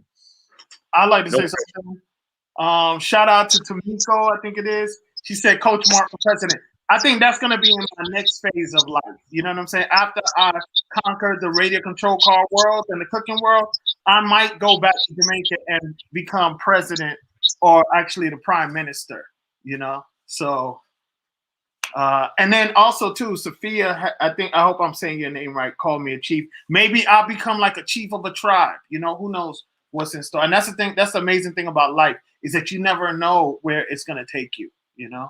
I'd like to say something. Shout out to Tomiko, I think it is. She said, Coach Mark for president. I think that's going to be in my next phase of life. You know what I'm saying? After I conquer the radio control car world and the cooking world, I might go back to Jamaica and become president or actually the prime minister, you know? So, and then also too, Sophia, I hope I'm saying your name right, called me a chief. Maybe I'll become like a chief of a tribe, you know, who knows what's in store. And that's the thing, that's the amazing thing about life is that you never know where it's going to take you, you know?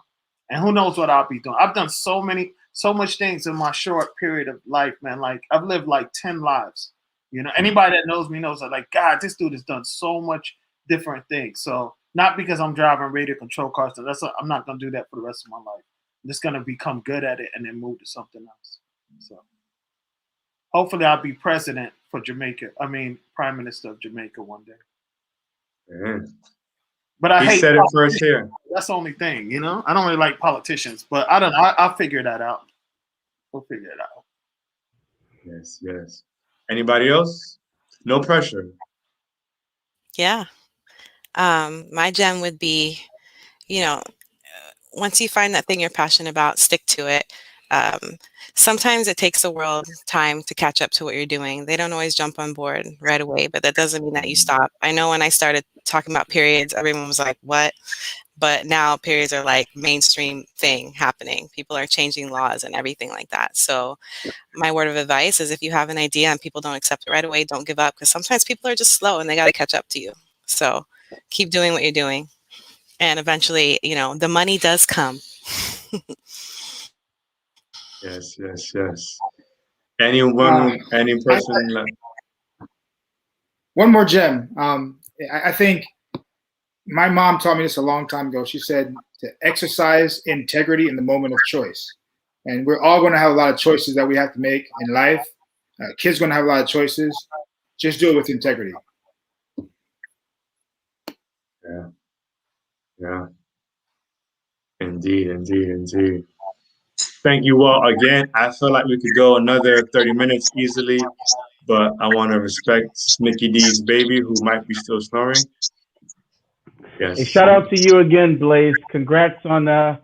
And who knows what I'll be doing. I've done so much things in my short period of life, man. Like I've lived like 10 lives, you know, anybody that knows me knows that like, God, this dude has done so much different things. So not because I'm driving radio control cars. I'm not going to do that for the rest of my life. I'm just going to become good at it and then move to something else. So hopefully I'll be president for Jamaica. I mean, prime minister of Jamaica one day. Mm-hmm. But I hate said it first here. That's the only thing, you know. I don't really like politicians, but I don't know. I'll figure that out. We'll figure it out. Yes, yes. Anybody else? No pressure. Yeah. My gem would be, you know, once you find that thing you're passionate about, stick to it. Sometimes it takes the world time to catch up to what you're doing. They don't always jump on board right away, but that doesn't mean that you stop. I know when I started talking about periods, everyone was like, what? But now periods are like mainstream thing happening. People are changing laws and everything like that. So my word of advice is if you have an idea and people don't accept it right away, don't give up, because sometimes people are just slow and they got to catch up to you. So keep doing what you're doing. And eventually, you know, the money does come. Yes, yes, yes. Any person? One more gem. I think my mom taught me this a long time ago. She said to exercise integrity in the moment of choice. And we're all going to have a lot of choices that we have to make in life. Kids going to have a lot of choices. Just do it with integrity. Yeah. Yeah. Indeed, indeed, indeed. Thank you all again. I feel like we could go another 30 minutes easily, but I want to respect Nikki D's baby who might be still snoring. Yes. Hey, shout out to you again, Blaze. Congrats on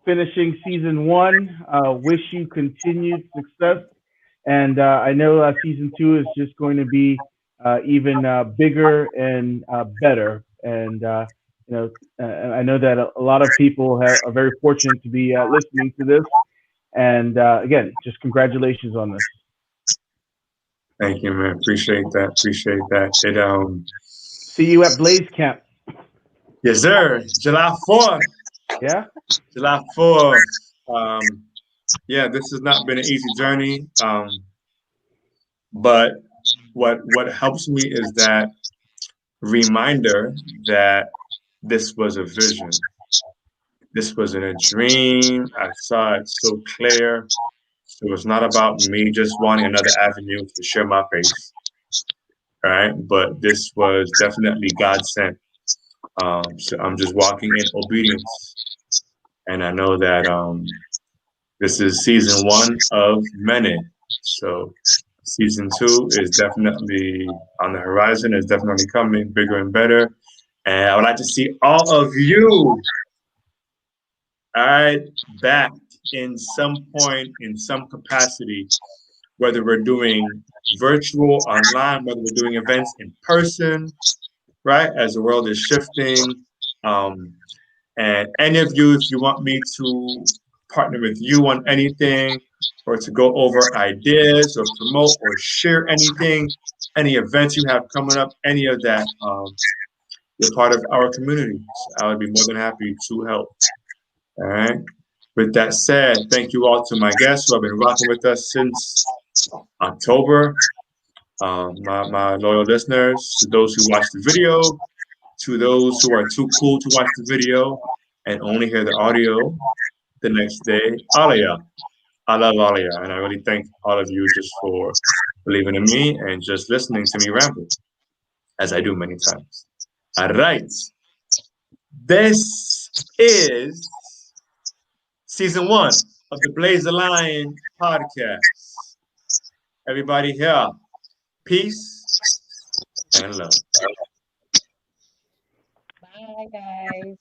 finishing season 1. Wish you continued success. And I know season 2 is just going to be even bigger and better. And you know, I know that a lot of people are very fortunate to be listening to this. And again, just congratulations on this. Thank you, man. Appreciate that. Appreciate that. See you at Blaze Camp. Yes, sir. July 4th. Yeah. July 4th. Yeah, this has not been an easy journey. But what helps me is that reminder that this was a vision. This wasn't a dream. I saw it so clear. So it's not about me just wanting another avenue to share my face. All right. But this was definitely God sent. So I'm just walking in obedience. And I know that this is season 1 of many. So season 2 is definitely on the horizon, is definitely coming bigger and better. And I would like to see all of you, all right, back in some point, in some capacity, whether we're doing virtual, online, whether we're doing events in person, right, as the world is shifting. And any of you, if you want me to partner with you on anything, or to go over ideas or promote or share anything, any events you have coming up, any of that, you're part of our community. So I would be more than happy to help. All right. With that said, thank you all to my guests who have been rocking with us since October. My loyal listeners, to those who watch the video, to those who are too cool to watch the video and only hear the audio the next day, all of y'all. I love all of y'all, and I really thank all of you just for believing in me and just listening to me ramble, as I do many times. All right. This is season 1 of the BLAZETHELION podcast. Everybody here, peace and love. Bye, guys.